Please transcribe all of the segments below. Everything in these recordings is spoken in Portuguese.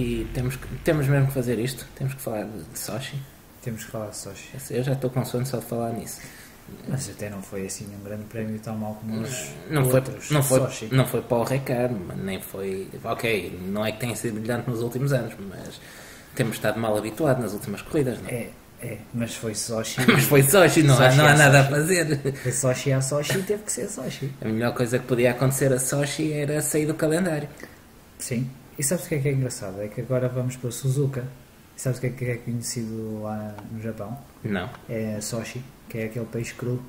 e temos mesmo que fazer isto. Temos que falar de Sochi. Temos que falar de Sochi. Eu já estou com sono só de falar nisso. Mas até não foi assim um grande prémio tão mau como os Não outros. Sochi. não foi para o Ricciardo, nem foi... Ok, não é que tenha sido brilhante nos últimos anos, mas temos estado mal habituados nas últimas corridas, não é? Mas foi Sochi. Mas foi Sochi, não há nada a fazer. Foi Sochi a Sochi e teve que ser Sochi. A melhor coisa que podia acontecer a Sochi era sair do calendário. Sim. E sabes o que é engraçado? É que agora vamos para Suzuka. E sabes o que é conhecido lá no Japão? Não. É Sochi, que é aquele peixe cru.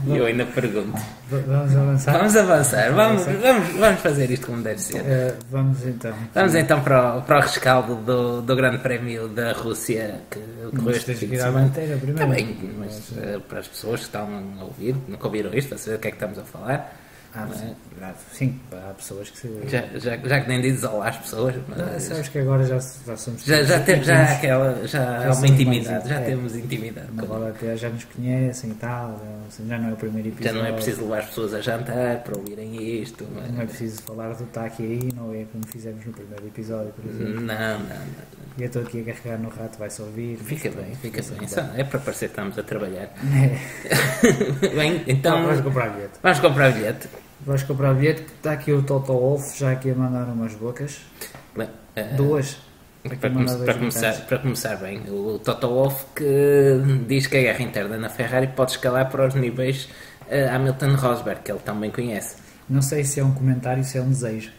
Eu ainda pergunto. Vamos avançar? Vamos avançar. Vamos fazer isto como deve ser. Vamos então. Vamos então para o rescaldo do Grande Prémio da Rússia que ocorreu este fim de semana. Também, mas para as pessoas que estão a ouvir, nunca ouviram isto, para saber o que é que estamos a falar. Sim, há pessoas que se... Já que nem dizes olá às pessoas, mas... Sabes que agora já somos... Já há uma intimidade, já temos intimidade. Agora até já nos conhecem e tal, já não é o primeiro episódio. Já não é preciso levar as pessoas a jantar para ouvirem isto. Mas... Não é preciso falar do Taki aí, não é como fizemos no primeiro episódio, por exemplo. Não. E eu estou aqui a carregar no rato, vai-se ouvir. Fica bem. É para parecer que estamos a trabalhar. É. Bem, então... Vamos comprar bilhete. Vamos comprar bilhete, que está aqui o Toto Wolff já aqui a mandar umas bocas. Bem, duas. Para começar bem, o Toto Wolff que diz que a guerra interna na Ferrari pode escalar para os níveis Hamilton Rosberg, que ele também conhece. Não sei se é um comentário, se é um desejo.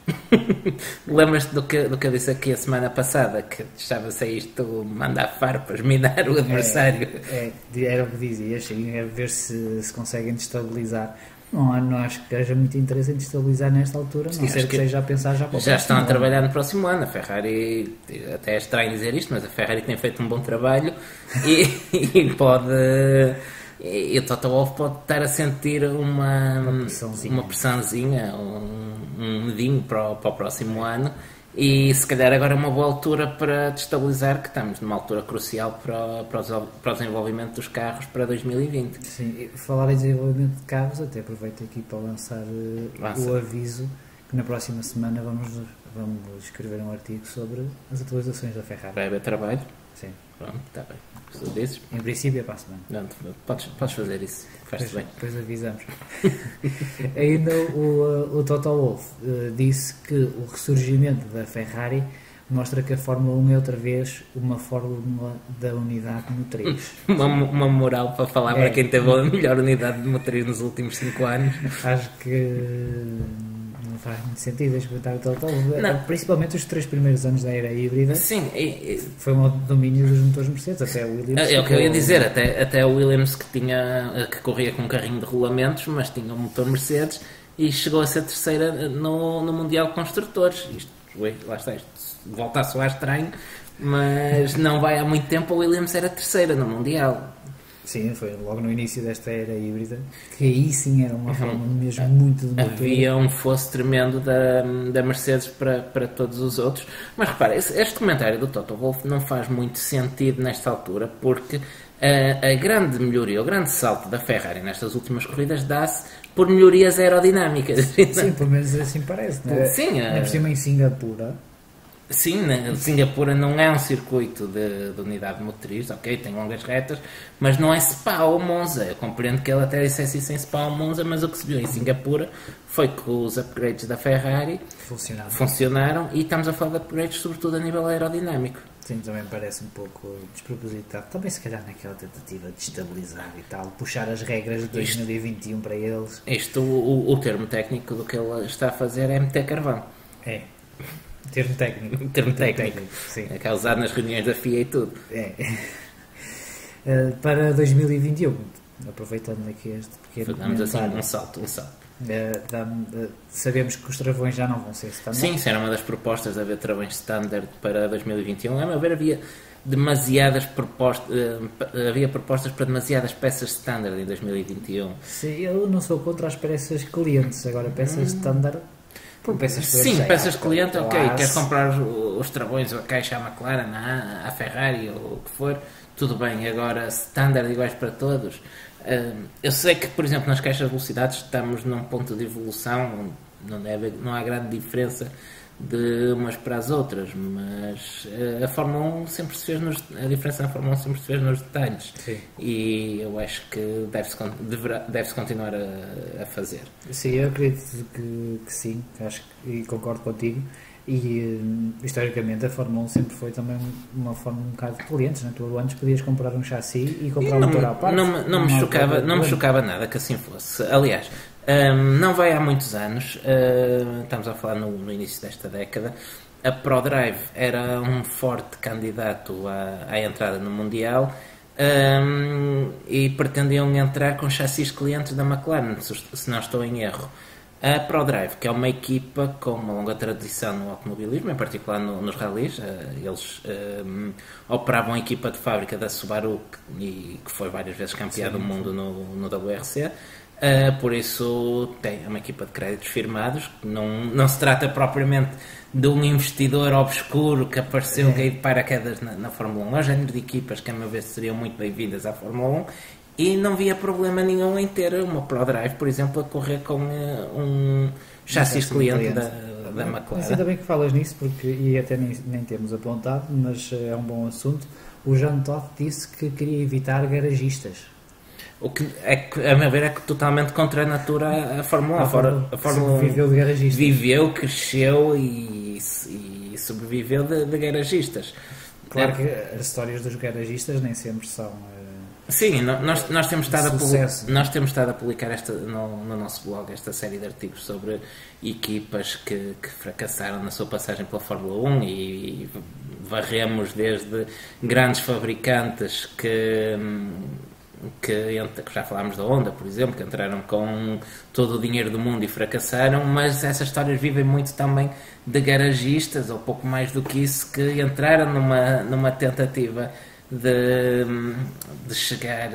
Lembras-te do que eu disse aqui a semana passada, que estava-se a isto mandar farpas, minar o adversário? Era o que dizias, sim, é ver se conseguem destabilizar. Não acho que haja muito interesse em destabilizar nesta altura, não sei que seja a pensar já para o já estão a trabalhar no próximo ano. A Ferrari, até é estranho dizer isto, mas a Ferrari tem feito um bom trabalho e pode... E o Toto Wolff pode estar a sentir uma pressãozinha, um medinho para o próximo ano, e se calhar agora é uma boa altura para destabilizar, que estamos numa altura crucial para o desenvolvimento dos carros para 2020. Sim, falar em desenvolvimento de carros, até aproveito aqui para lançar o aviso que na próxima semana vamos escrever um artigo sobre as atualizações da Ferrari. Vai haver trabalho? Sim. Pronto, está bem. Se tu dizes. Em princípio é para a semana. Não, podes fazer isso. Faz-te bem. Depois avisamos. Ainda o Toto Wolff disse que o ressurgimento da Ferrari mostra que a Fórmula 1 é outra vez uma fórmula da unidade motriz. uma moral para falar para quem teve a melhor unidade de motriz nos últimos 5 anos. Acho que não faz muito sentido este comentário total. Principalmente os 3 primeiros anos da era híbrida. Sim, foi um domínio dos motores Mercedes, até o Williams. É o que eu ia dizer, até o Williams que corria com um carrinho de rolamentos, mas tinha um motor Mercedes e chegou a ser terceira no Mundial de Construtores. Lá está, isto volta a soar estranho, mas não vai há muito tempo a Williams era terceira no Mundial. Sim, foi logo no início desta era híbrida, que aí sim era uma forma mesmo muito de motor. Havia um fosso tremendo da Mercedes para todos os outros. Mas repara, este comentário do Toto Wolff não faz muito sentido nesta altura, porque a grande melhoria, o grande salto da Ferrari nestas últimas corridas dá-se por melhorias aerodinâmicas. Sim, pelo menos assim parece, não é? Sim, por cima em Singapura. Sim, Singapura não é um circuito de unidade motriz, ok, tem longas retas, mas não é Spa ou Monza. Eu compreendo que ele até dissesse isso em Spa ou Monza, mas o que se viu em Singapura foi que os upgrades da Ferrari funcionaram, e estamos a falar de upgrades sobretudo a nível aerodinâmico. Sim, também parece um pouco despropositado. Também se calhar naquela tentativa de estabilizar e tal, puxar as regras de 2021 para eles. O termo técnico do que ele está a fazer é meter carvão. É. Termo técnico. Sim. É que é usado nas reuniões da FIA e tudo. Para 2021, aproveitando aqui este pequeno Fazemos assim um salto. Sabemos que os travões já não vão ser standard. Sim, isso era uma das propostas de haver travões standard para 2021. A meu ver, havia demasiadas propostas, para demasiadas peças standard em 2021. Sim, eu não sou contra as peças clientes, agora peças standard. Sim, peças de cliente, ok, queres comprar os travões, a caixa, a McLaren, a Ferrari ou o que for, tudo bem. Agora, standard iguais para todos. Eu sei que, por exemplo, nas caixas de velocidades estamos num ponto de evolução não há grande diferença de umas para as outras, mas a Fórmula 1 sempre se fez a diferença na Fórmula 1 sempre se fez nos detalhes. Sim. E eu acho que deve-se continuar a fazer. Sim, eu acredito que sim, e concordo contigo. E historicamente a Fórmula 1 sempre foi também uma forma um bocado de clientes, né? Tu antes podias comprar um chassi e comprar um motor à parte. Não me chocava nada que assim fosse. Aliás, não vai há muitos anos, estamos a falar no início desta década, a ProDrive era um forte candidato à entrada no Mundial. E pretendiam entrar com chassis clientes da McLaren, se não estou em erro. A ProDrive, que é uma equipa com uma longa tradição no automobilismo, em particular nos rallies, eles operavam a equipa de fábrica da Subaru, que foi várias vezes campeã do mundo no WRC. Por isso é uma equipa de créditos firmados. Não se trata propriamente de um investidor obscuro que apareceu caído de paraquedas na Fórmula 1. É um género de equipas que a meu ver seriam muito bem-vindas à Fórmula 1 e não via problema nenhum em ter uma ProDrive, por exemplo, a correr com um chassis cliente da McLaren. Mas ainda bem que falas nisso, e até nem temos apontado, mas é um bom assunto. O Jean Todt disse que queria evitar garagistas. O que, a meu ver, é totalmente contra a natura a Fórmula 1. A Fórmula 1 viveu de garagistas. Viveu, cresceu e sobreviveu de garagistas. Claro que as histórias dos garagistas nem sempre são... Sim, nós temos estado a publicar no nosso blog esta série de artigos sobre equipas que fracassaram na sua passagem pela Fórmula 1 e varremos desde grandes fabricantes que já falámos da Honda, por exemplo, que entraram com todo o dinheiro do mundo e fracassaram, mas essas histórias vivem muito também de garagistas, ou pouco mais do que isso, que entraram numa tentativa de chegar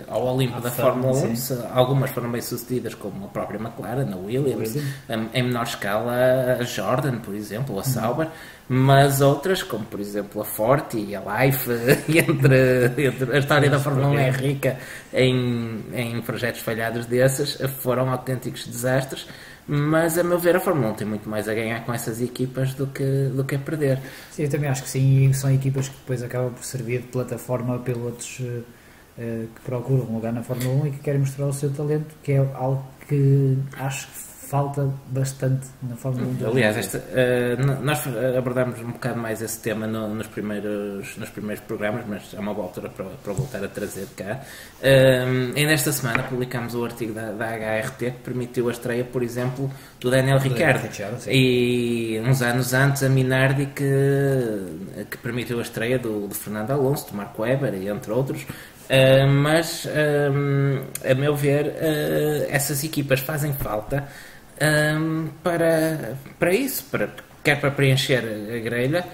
ao Olimpo da Fórmula 1. Algumas foram bem sucedidas, como a própria McLaren, a Williams, em menor escala a Jordan, por exemplo, a Sauber, mas outras, como por exemplo a Forte e a Life, entre a história da Fórmula 1 é rica em projetos falhados desses, foram autênticos desastres. Mas a meu ver a Fórmula 1 tem muito mais a ganhar com essas equipas do que a perder. Sim, eu também acho que sim, e são equipas que depois acabam por servir de plataforma a pilotos que procuram um lugar na Fórmula 1 e que querem mostrar o seu talento, que é algo que acho que falta bastante na Fórmula 1. Aliás, nós abordámos um bocado mais esse tema nos primeiros programas, mas é uma boa altura para voltar a trazer cá. Ainda esta semana publicámos o artigo da HRT que permitiu a estreia, por exemplo, do Daniel Ricciardo. E uns anos antes a Minardi que permitiu a estreia do Fernando Alonso, do Marco Webber e entre outros. Mas a meu ver essas equipas fazem falta para isso, quer para preencher a grelha,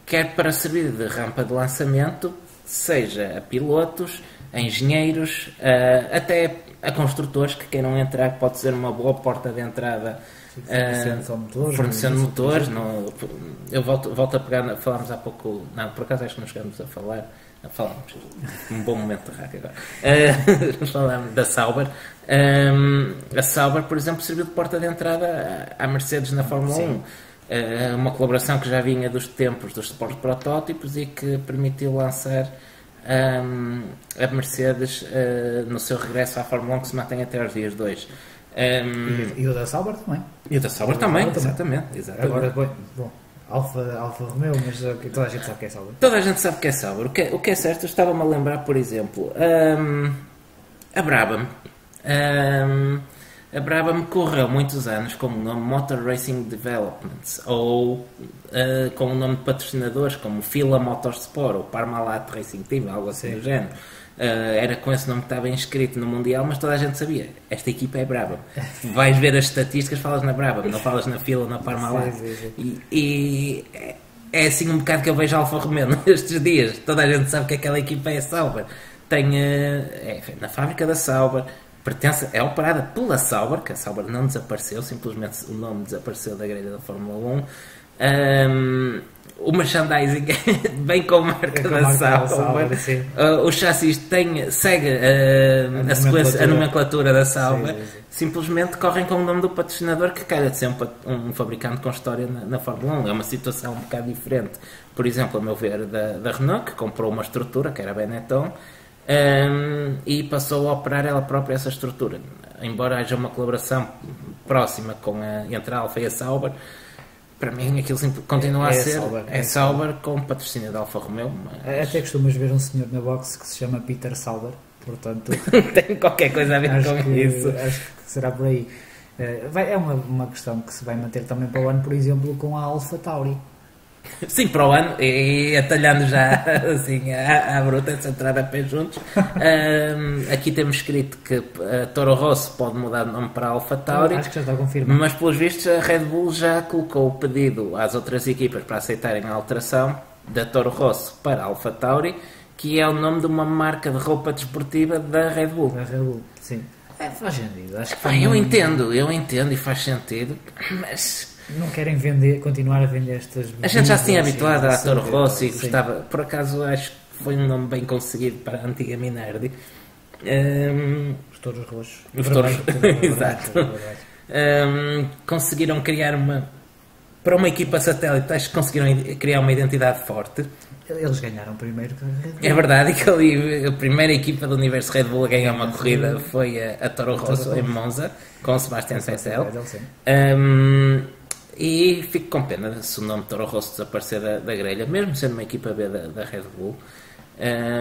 quer para servir de rampa de lançamento, seja a pilotos, a engenheiros, até a construtores que queiram entrar. Pode ser uma boa porta de entrada. Fornecendo motores. Eu volto a pegar, falámos há pouco, por acaso acho que não chegamos a falar. Falamos, um bom momento de rádio agora. Falamos da Sauber. A Sauber, por exemplo, serviu de porta de entrada à Mercedes na Fórmula 1. Uma colaboração que já vinha dos tempos dos Sport Protótipos e que permitiu lançar a Mercedes no seu regresso à Fórmula 1, que se mantém até aos dias 2. E o da Sauber também. E o da Sauber também, exatamente. Agora, bom, Alfa Romeo, mas toda a gente sabe que é Sauber. Toda a gente sabe que é Sauber. O que é certo, eu estava-me a lembrar, por exemplo, a Brabham. A Brabham correu muitos anos com o nome Motor Racing Developments, ou com o nome de patrocinadores como Fila Motorsport ou Parmalat Racing Team, algo assim do género. Era com esse nome que estava inscrito no Mundial, mas toda a gente sabia, esta equipa é Brabham. Vais ver as estatísticas, falas na Brabham, não falas na Fila ou na Parmalat. E é assim um bocado que eu vejo a Alfa Romeo nestes dias. Toda a gente sabe que aquela equipa é Sauber. Tem na fábrica da Sauber, é operada pela Sauber, que a Sauber não desapareceu, simplesmente o nome desapareceu da grelha da Fórmula 1. o merchandising bem com a marca da Sauber. O chassis segue a nomenclatura da Sauber. Sim. Simplesmente correm com o nome do patrocinador, que calha de ser um fabricante com história na Fórmula 1. É uma situação um bocado diferente, por exemplo, a meu ver, da Renault, que comprou uma estrutura, que era a Benetton, e passou a operar ela própria essa estrutura. Embora haja uma colaboração próxima entre a Alfa e a Sauber, para mim aquilo continua a ser Sauber com patrocínio da Alfa Romeo. Mas... Até costumas ver um senhor na boxe que se chama Peter Sauber, portanto tem qualquer coisa a ver com isso. Acho que será por aí. É uma questão que se vai manter também para o ano, por exemplo, com a Alfa Tauri. Sim, para o ano, e atalhando já assim à bruta, sem entrar a pé juntos. Aqui temos escrito que a Toro Rosso pode mudar de nome para a Alfa Tauri. Acho que já está confirmado. Mas pelos vistos a Red Bull já colocou o pedido às outras equipas para aceitarem a alteração da Toro Rosso para a Alfa Tauri, que é o nome de uma marca de roupa desportiva da Red Bull. Da Red Bull, sim. Faz sentido. Acho que eu entendo e faz sentido, mas... Não querem continuar a vender estas... A gente já se tinha habituado à Toro Rosso e gostava... Por acaso, acho que foi um nome bem conseguido para a antiga Minardi. Os touros roxos. Os touros... Exato. Conseguiram criar para uma equipa satélite, acho que conseguiram criar uma identidade forte. Eles ganharam primeiro com a Red Bull. É verdade que ali a primeira equipa do universo Red Bull a ganhar uma corrida foi a Toro Rosso em Monza, com o Sebastian Vettel. E fico com pena se o nome Toro Rosso desaparecer da grelha, mesmo sendo uma equipa B da Red Bull.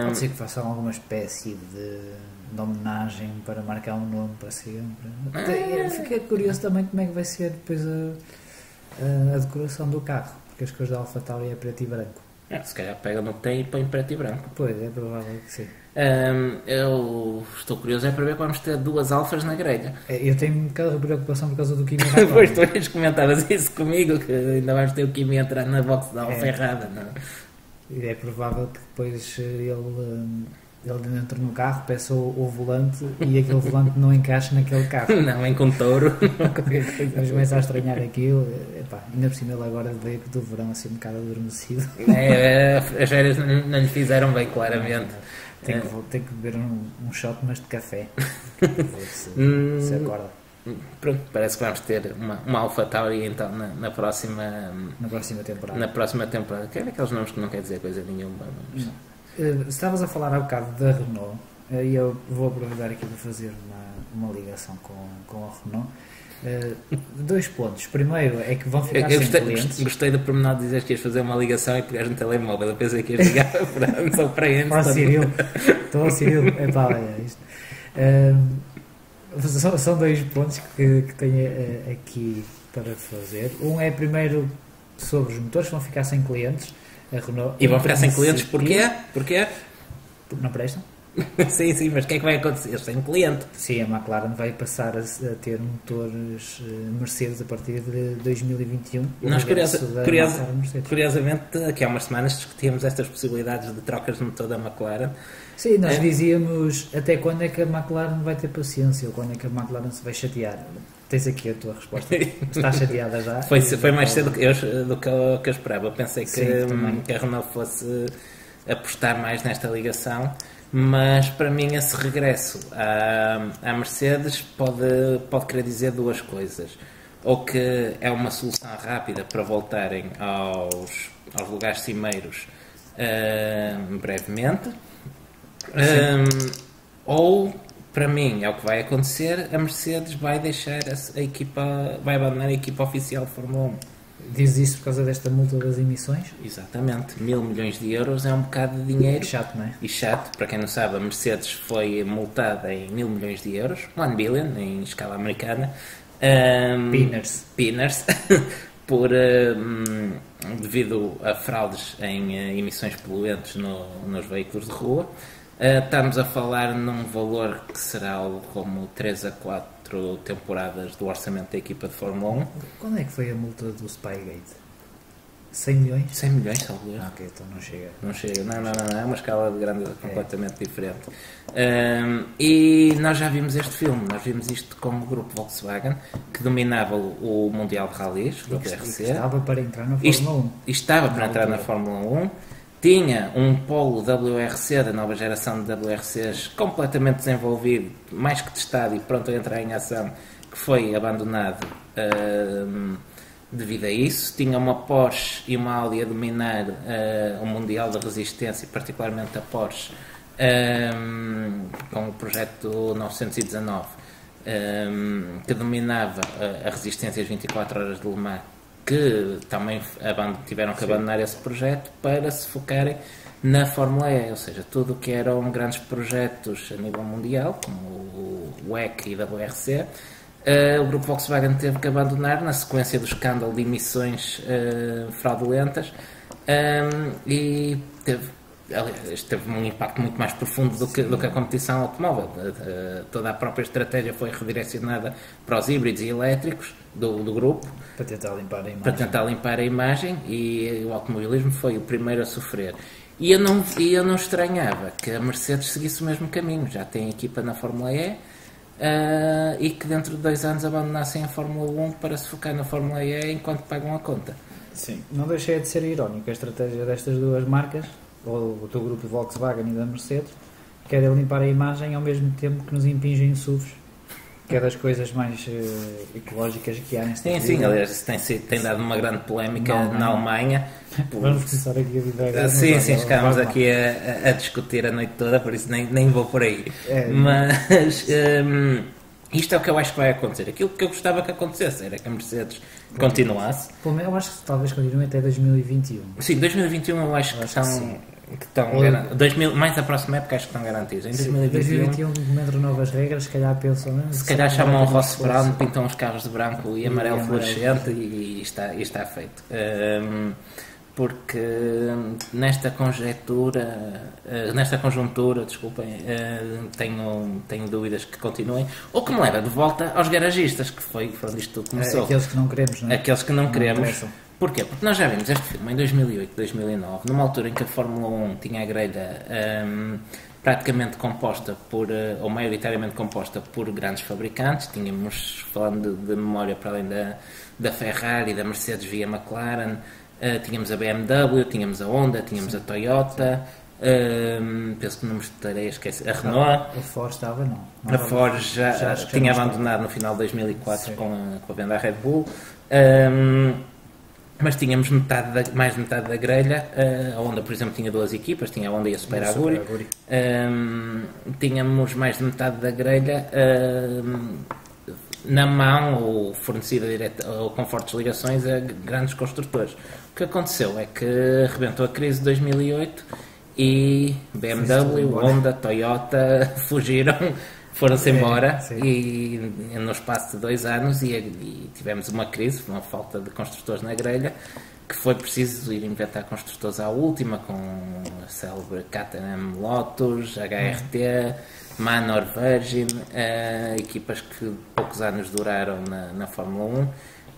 Pode ser que façam alguma espécie de homenagem para marcar um nome para sempre. Fiquei curioso também como é que vai ser depois a decoração do carro, porque as cores da Alfa Tauri é preto e branco. Se calhar pega no que tem e põe preto e branco. Pois, é provável que sim. Eu estou curioso para ver que vamos ter duas alfas na grelha. Eu tenho um bocado de preocupação por causa do Kimi. Pois tu comentavas isso comigo, que ainda vamos ter o Kimi entrar na box da alfa errada. Não? É provável que depois ele entra no carro, peça o volante e aquele volante não encaixe naquele carro. Não, vem com touro. Mas começa a estranhar aquilo. Ainda por cima ele agora veio do verão assim um bocado adormecido. As férias não lhe fizeram bem, claramente. Tem que beber um shot, mas de café. Se acorda. Pronto, parece que vamos ter uma Alfa Tauri então na próxima temporada. Na próxima temporada. Que é daqueles nomes que não quer dizer coisa nenhuma. Estavas a falar há bocado da Renault e eu vou aproveitar aqui para fazer uma ligação com a Renault. 2 pontos. Primeiro é que vão ficar sem clientes. Gostei do pormenor de dizer que ias fazer uma ligação e pegares no telemóvel. Eu pensei que ias ligar só para ele. Estou a Cirilo. Olha isto. São 2 pontos que tenho aqui para fazer. Um é primeiro sobre os motores que vão ficar sem clientes. A Renault e vão ficar sem clientes porquê? Porque não prestam? Sim, mas o que é que vai acontecer? Sem cliente. Sim, a McLaren vai passar a ter motores Mercedes a partir de 2021. Nós, curiosamente, aqui há umas semanas discutíamos estas possibilidades de trocas de motor da McLaren. Sim, nós dizíamos até quando é que a McLaren vai ter paciência ou quando é que a McLaren se vai chatear. Tens aqui a tua resposta. Estás chateada já? Foi mais cedo do que eu esperava. Eu pensei que a Renault fosse apostar mais nesta ligação, mas para mim esse regresso à Mercedes pode querer dizer 2 coisas. Ou que é uma solução rápida para voltarem aos lugares cimeiros brevemente, ou, para mim, é o que vai acontecer, a Mercedes vai deixar vai abandonar a equipa oficial de Fórmula 1. Diz isso por causa desta multa das emissões? Exatamente. 1.000 milhões de euros é um bocado de dinheiro. Chato, não é? E chato. Para quem não sabe, a Mercedes foi multada em 1.000 milhões de euros, 1 billion, em escala americana. Pinners. Devido a fraudes em emissões poluentes nos veículos de rua. Estamos a falar num valor que será algo como 3 a 4 temporadas do orçamento da equipa de Fórmula 1. Quando é que foi a multa do Spygate? 100 milhões? 100 milhões, salvo erro. Ok, então não chega. Não chega, não, é uma escala de grandeza completamente diferente. E nós já vimos este filme, nós vimos isto com o grupo Volkswagen, que dominava o Mundial de Rallys, o WRC. Estava para entrar na Fórmula 1. Estava para entrar na Fórmula 1. Tinha um polo WRC, da nova geração de WRCs, completamente desenvolvido, mais que testado e pronto a entrar em ação, que foi abandonado devido a isso. Tinha uma Porsche e uma Audi a dominar o Mundial da Resistência, particularmente a Porsche, com o projeto 919, que dominava a resistência às 24 horas de Le Mans, que também tiveram que abandonar esse projeto para se focarem na Fórmula E, ou seja, tudo o que eram grandes projetos a nível mundial, como o WEC e a WRC, o grupo Volkswagen teve que abandonar na sequência do escândalo de emissões fraudulentas, e teve um impacto muito mais profundo do que a competição automóvel. Toda a própria estratégia foi redirecionada para os híbridos e elétricos do grupo para tentar limpar a imagem, e o automobilismo foi o primeiro a sofrer. E eu não estranhava que a Mercedes seguisse o mesmo caminho. Já tem equipa na Fórmula E, e que dentro de 2 anos abandonassem a Fórmula 1 para se focar na Fórmula E enquanto pagam a conta. Sim, não deixei de ser irónico a estratégia destas duas marcas, ou do grupo Volkswagen e da Mercedes, que é de limpar a imagem ao mesmo tempo que nos impingem SUVs, que é das coisas mais ecológicas que há nesta vida. Sim, aliás, tem dado uma grande polémica na Alemanha. Vamos começar aqui a divagar. Sim, ficámos aqui a discutir a noite toda, por isso nem vou por aí. Mas isto é o que eu acho que vai acontecer. Aquilo que eu gostava que acontecesse era que a Mercedes continuasse. Eu acho que talvez continue até 2021. Sim, 2021 eu acho que estão mais a próxima época acho que estão garantidos. Em 2021 como entram novas regras, se calhar pensam, se calhar chamam o Ross Brown, pintam os carros de branco e amarelo fluorescente e está feito. Porque nesta conjuntura, desculpem, tenho dúvidas que continuem, ou que me leva de volta aos garagistas, que foi onde isto tudo começou. Aqueles que não queremos, não é? Aqueles que não queremos. Porquê? Porque nós já vimos este filme em 2008, 2009, numa altura em que a Fórmula 1 tinha a grelha praticamente composta ou maioritariamente composta por grandes fabricantes. Tínhamos, falando de memória, para além da Ferrari, da Mercedes via McLaren, tínhamos a BMW, tínhamos a Honda, tínhamos a Toyota, penso que não me estarei a esquecer, a Renault. A Ford estava, não. A Ford já tinha abandonado no final de 2004 com a venda à Red Bull. Mas tínhamos mais de metade da grelha. A Honda, por exemplo, tinha 2 equipas, tinha a Honda e a Super Aguri. Tínhamos mais de metade da grelha na mão ou fornecida direta ou com fortes ligações a grandes construtores. O que aconteceu é que arrebentou a crise de 2008 e BMW, Honda, Toyota foram-se embora e no espaço de 2 anos e tivemos uma crise, uma falta de construtores na grelha, que foi preciso ir inventar construtores à última, com a célebre Caterham, Lotus, HRT, Manor, Virgin, equipas que poucos anos duraram na Fórmula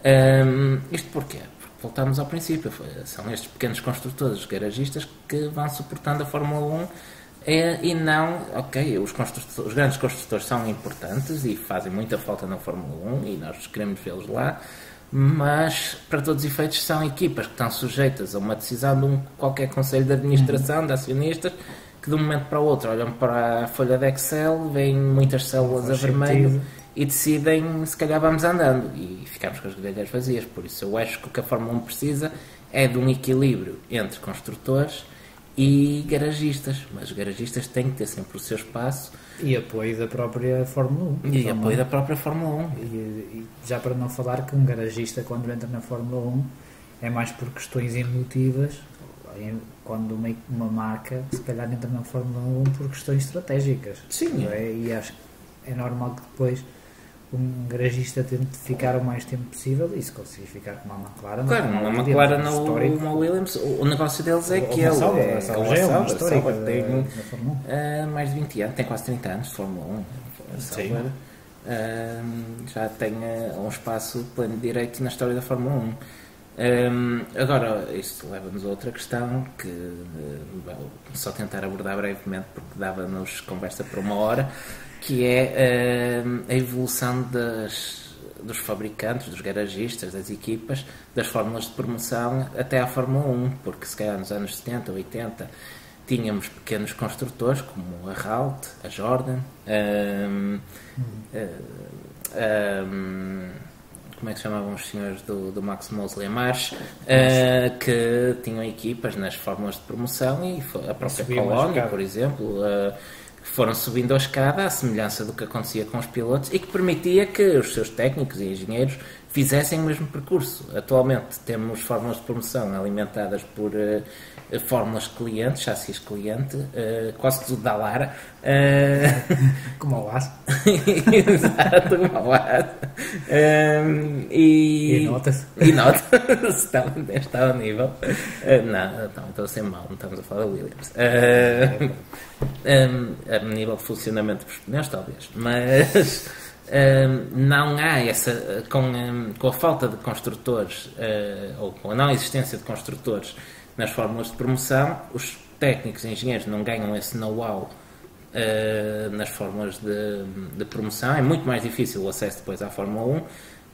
1. Isto porquê? Porque voltamos ao princípio, são estes pequenos construtores, os garagistas, que vão suportando a Fórmula 1. E não, os grandes construtores são importantes e fazem muita falta na Fórmula 1 e nós queremos vê-los lá, mas para todos os efeitos são equipas que estão sujeitas a uma decisão de qualquer conselho de administração, de acionistas, que de um momento para o outro olham para a folha de Excel, veem muitas células a vermelho e decidem, se calhar vamos andando, e ficamos com as grelhas vazias. Por isso eu acho que o que a Fórmula 1 precisa é de um equilíbrio entre construtores e garagistas, mas os garagistas têm que ter sempre o seu espaço e apoio da própria Fórmula 1 da própria Fórmula 1 e já para não falar que um garagista, quando entra na Fórmula 1, é mais por questões emotivas, quando uma marca se calhar entra na Fórmula 1 por questões estratégicas. Sim. E acho que é normal que depois um garagista tente ficar o mais tempo possível e se conseguir ficar com uma McLaren. Claro, uma McLaren ou uma Williams, o negócio deles é que ele uma histórica tem mais de 20 anos, tem quase 30 anos de Fórmula 1. Já tem um espaço pleno de direito na história da Fórmula 1. Agora, isto leva-nos a outra questão que só tentar abordar brevemente porque dava-nos conversa por uma hora, que é a evolução dos fabricantes, dos garagistas, das equipas, das fórmulas de promoção até à Fórmula 1, porque se calhar nos anos 70, 80 tínhamos pequenos construtores como a Ralt, a Jordan, como é que se chamavam os senhores do Max Mosley, March, que tinham equipas nas fórmulas de promoção, e a própria Colónia, por exemplo, foram subindo a escada à semelhança do que acontecia com os pilotos e que permitia que os seus técnicos e engenheiros fizessem o mesmo percurso. Atualmente temos fórmulas de promoção alimentadas por fórmulas cliente, chassis cliente, quase tudo da Lara. Como ao lado. Exato, como ao lado. E nota-se. E nota-se, está ao nível. Não, estou a ser mau, não estamos a falar da Williams. A nível de funcionamento dos pneus, talvez. Mas não há essa, com a falta de construtores, ou com a não existência de construtores nas fórmulas de promoção, os técnicos e engenheiros não ganham esse know-how nas fórmulas de promoção. É muito mais difícil o acesso depois à Fórmula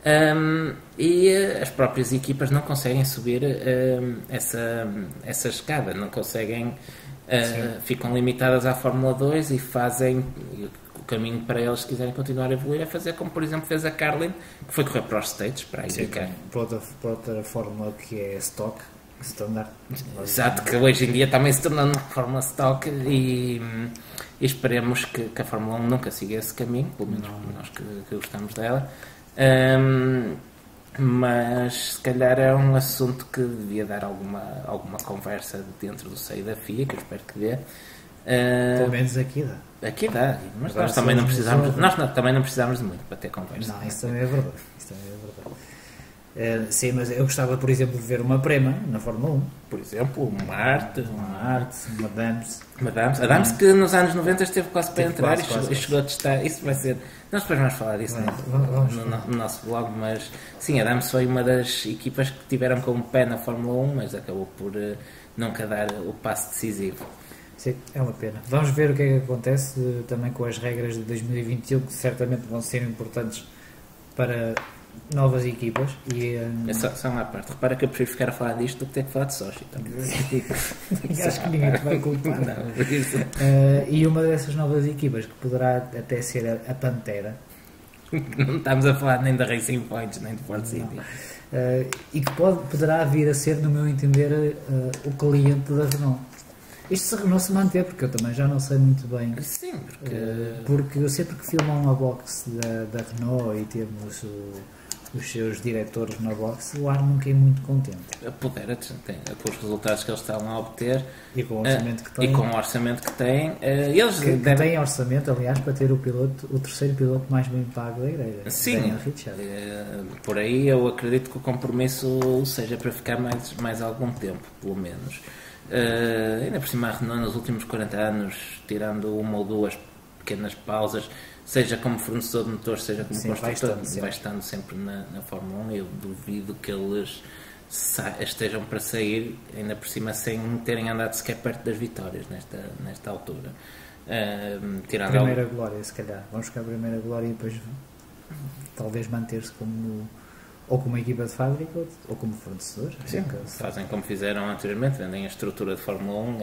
1, e as próprias equipas não conseguem subir essa escada, não conseguem, ficam limitadas à Fórmula 2 e fazem o caminho para eles, se quiserem continuar a evoluir, é fazer como por exemplo fez a Carlin, que foi correr para os States, para a IndyCar. Para outra fórmula que é stock, standard. Exato, que hoje em dia também se tornou uma fórmula stock, e esperemos que a Fórmula 1 nunca siga esse caminho, pelo menos nós que gostamos dela. Mas se calhar é um assunto que devia dar alguma conversa dentro do seio da FIA, que eu espero que dê. Pelo menos aqui dá. Aqui dá, mas nós também não precisamos de muito para ter conversa. Não, isso também é verdade. Sim, mas eu gostava, por exemplo, de ver uma Prema na Fórmula 1. Por exemplo, uma Arte, uma Dams. A Dams que nos anos 90 esteve quase para entrar e chegou a testar. Isso vai ser. Nós depois vamos falar disso no nosso blog, mas sim, a Dams foi uma das equipas que tiveram com o pé na Fórmula 1, mas acabou por nunca dar o passo decisivo. Sim, é uma pena. Vamos ver o que é que acontece também com as regras de 2021, que certamente vão ser importantes para novas equipas. E só uma parte. Repara que eu prefiro ficar a falar disto do que ter que falar de Sochi. Acho que ninguém te vai culpar. E uma dessas novas equipas, que poderá até ser a Pantera. Não estamos a falar nem da Racing Points, nem de Force India. E que poderá vir a ser, no meu entender, o cliente da Renault. Isto se a Renault se manter, porque eu também já não sei muito bem. Sim, porque eu sempre que filmam a box da Renault e temos os seus diretores na box, o ar nunca é muito contente. Com os resultados que eles estão a obter e com o orçamento que têm. E com o orçamento que têm. Eles têm orçamento, aliás, para ter o terceiro piloto mais bem pago da igreja. Sim, por aí eu acredito que o compromisso seja para ficar mais algum tempo, pelo menos. Ainda por cima a Renault nos últimos 40 anos, tirando uma ou duas pequenas pausas, seja como fornecedor de motores, seja como construtor, vai estando sempre na Fórmula 1. Eu duvido que eles estejam para sair, ainda por cima, sem terem andado sequer perto das vitórias nesta altura. Primeira glória, se calhar. Vamos ficar a primeira glória e depois talvez manter-se ou como equipa de fábrica ou como fornecedor. Sim, fazem como fizeram anteriormente, vendem a estrutura de Fórmula 1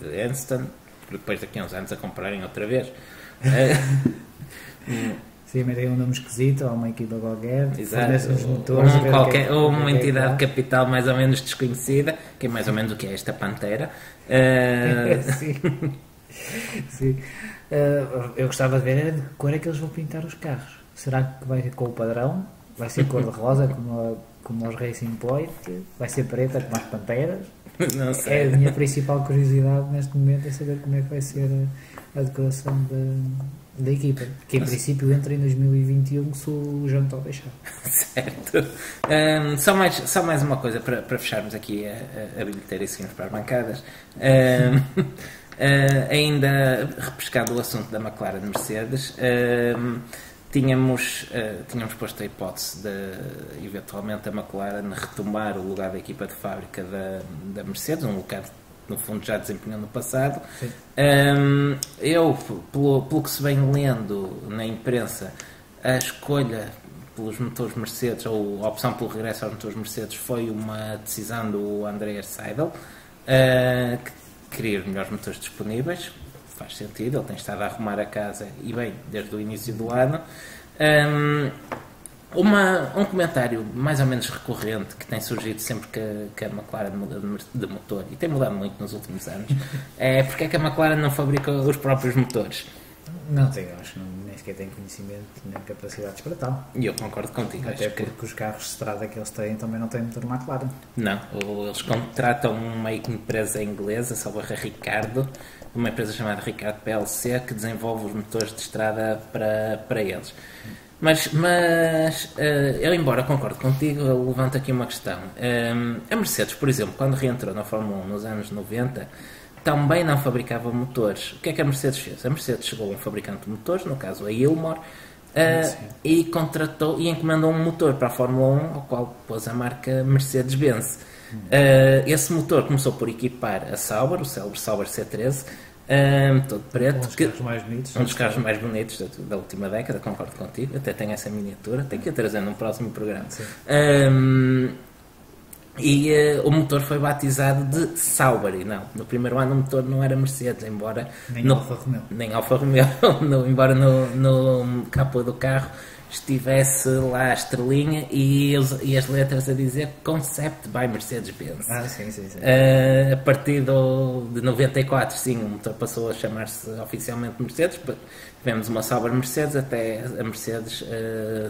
de Anston, depois daqui a uns anos a comprarem outra vez. Sim, metem um nome esquisito ou uma equipa qualquer, fornece os motores, ou uma entidade de capital mais ou menos desconhecida, que é mais ou menos o que é esta Pantera. Sim. Eu gostava de ver de que cor é que eles vão pintar os carros. Será que vai ser com o padrão? Vai ser cor-de-rosa como os Racing Point? Vai ser preta como as Panteras? Não sei. É a minha principal curiosidade neste momento, é saber como é que vai ser a decoração da equipa, que em princípio entra em 2021 se o João Tó deixar. Certo. Só mais uma coisa para fecharmos aqui a bilheteira e seguirmos para as bancadas. Ainda repescando o assunto da McLaren Mercedes, tínhamos posto a hipótese de, eventualmente, a McLaren retomar o lugar da equipa de fábrica da Mercedes, um lugar que, no fundo, já desempenhou no passado. Eu, pelo que se vem lendo na imprensa, a escolha pelos motores Mercedes, ou a opção pelo regresso aos motores Mercedes, foi uma decisão do Andreas Seidel, que queria os melhores motores disponíveis. Faz sentido, ele tem estado a arrumar a casa, e bem, desde o início do ano. Um comentário mais ou menos recorrente que tem surgido sempre que a McLaren muda de motor, e tem mudado muito nos últimos anos, é porque é que a McLaren não fabrica os próprios motores. Não tenho, acho que nem sequer tem conhecimento nem capacidades para tal. E eu concordo contigo. Até porque os carros de estrada que eles têm também não têm motor McLaren. Não, eles contratam uma empresa inglesa, salvo a Ricardo, uma empresa chamada Ricardo PLC, que desenvolve os motores de estrada para eles. Mas eu, embora concordo contigo, eu levanto aqui uma questão. A Mercedes, por exemplo, quando reentrou na Fórmula 1 nos anos 90, também não fabricava motores. O que é que a Mercedes fez? A Mercedes chegou a um fabricante de motores, no caso a Ilmor, e contratou e encomendou um motor para a Fórmula 1, ao qual pôs a marca Mercedes-Benz. Esse motor começou por equipar a Sauber, o célebre Sauber C13, todo preto, um dos carros mais bonitos da última década, concordo contigo, até tenho essa miniatura, tenho que a trazer num próximo programa. O motor foi batizado de Sauber, e não, no primeiro ano o motor não era Mercedes, embora nem Alfa Romeo, embora no capô do carro estivesse lá a estrelinha e as letras a dizer Concept by Mercedes-Benz. Sim. A partir de 94, sim, o motor passou a chamar-se oficialmente Mercedes. Tivemos uma Sauber Mercedes até a Mercedes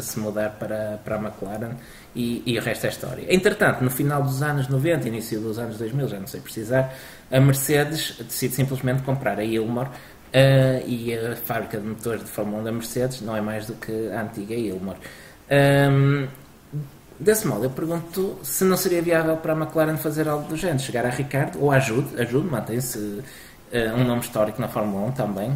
se mudar para a McLaren, e o resto é história. Entretanto, no final dos anos 90, início dos anos 2000, já não sei precisar, a Mercedes decide simplesmente comprar a Ilmor, e a fábrica de motores de Fórmula 1 da Mercedes não é mais do que a antiga Ilmor. Desse modo, eu pergunto se não seria viável para a McLaren fazer algo do género, chegar a Ricardo, ou ajude, mantém-se um nome histórico na Fórmula 1 também,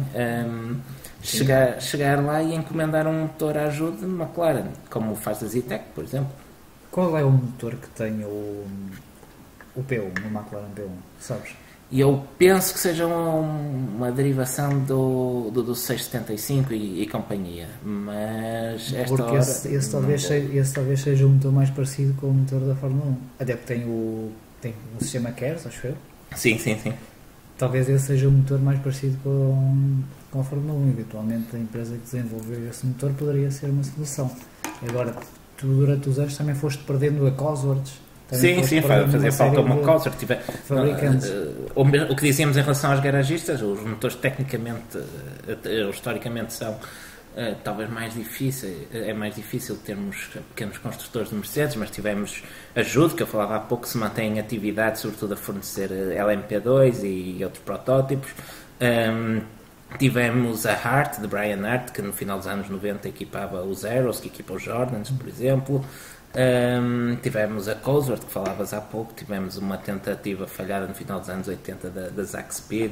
chegar lá e encomendar um motor à ajude de McLaren, como faz a Zetec, por exemplo. Qual é o motor que tem o P1, o McLaren P1, sabes? E eu penso que seja uma derivação do 675 e companhia, mas porque esse talvez seja o motor mais parecido com o motor da Fórmula 1, até porque tem o sistema KERS, acho eu. Sim. Talvez esse seja o motor mais parecido com a Fórmula 1, eventualmente a empresa que desenvolveu esse motor poderia ser uma solução. Agora, tu durante os anos também foste perdendo a Cosworths. Sim, fazia falta uma Cosworth. O que dizíamos em relação aos garagistas, os motores tecnicamente, historicamente, são talvez mais difíceis. É mais difícil termos pequenos construtores de Mercedes, mas tivemos a Jude, que eu falava há pouco, que se mantém em atividade, sobretudo a fornecer LMP2 e outros protótipos. Tivemos a Hart, de Brian Hart, que no final dos anos 90 equipava os Arrows, que equipa os Jordans, por exemplo. Tivemos a Cosworth, que falavas há pouco. Tivemos uma tentativa falhada no final dos anos 80 da Zack Speed.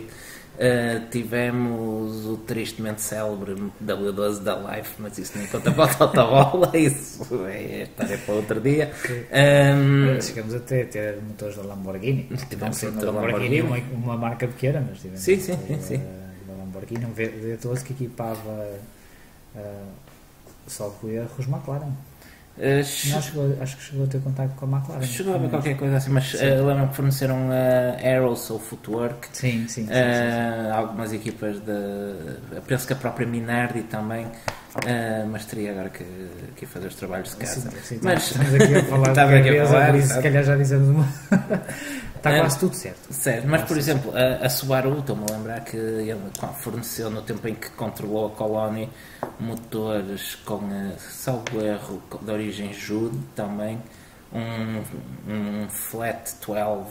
Tivemos o tristemente célebre W12 da Life, mas isso nem conta para a autobola, isso é história para outro dia. Chegamos até a ter motores da Lamborghini. Tivemos da Lamborghini, uma marca pequena, mas tivemos sim. Da Lamborghini, um V12 que equipava salvo erro os McLaren. Acho que chegou a ter contato com a McLaren. Chegou a ver qualquer coisa assim, mas lembro que forneceram Arrows ou Footwork. Sim. Algumas equipas penso que a própria Minardi também, mas teria agora que fazer os trabalhos de casa. Sim, mas estamos aqui a falar de cabeça, se calhar já dizemos uma. Está quase tudo certo. Mas por exemplo, a Subaru, estou-me a lembrar que ele forneceu, no tempo em que controlou a Colony, motores com salvo erro de origem Jude também, um Flat 12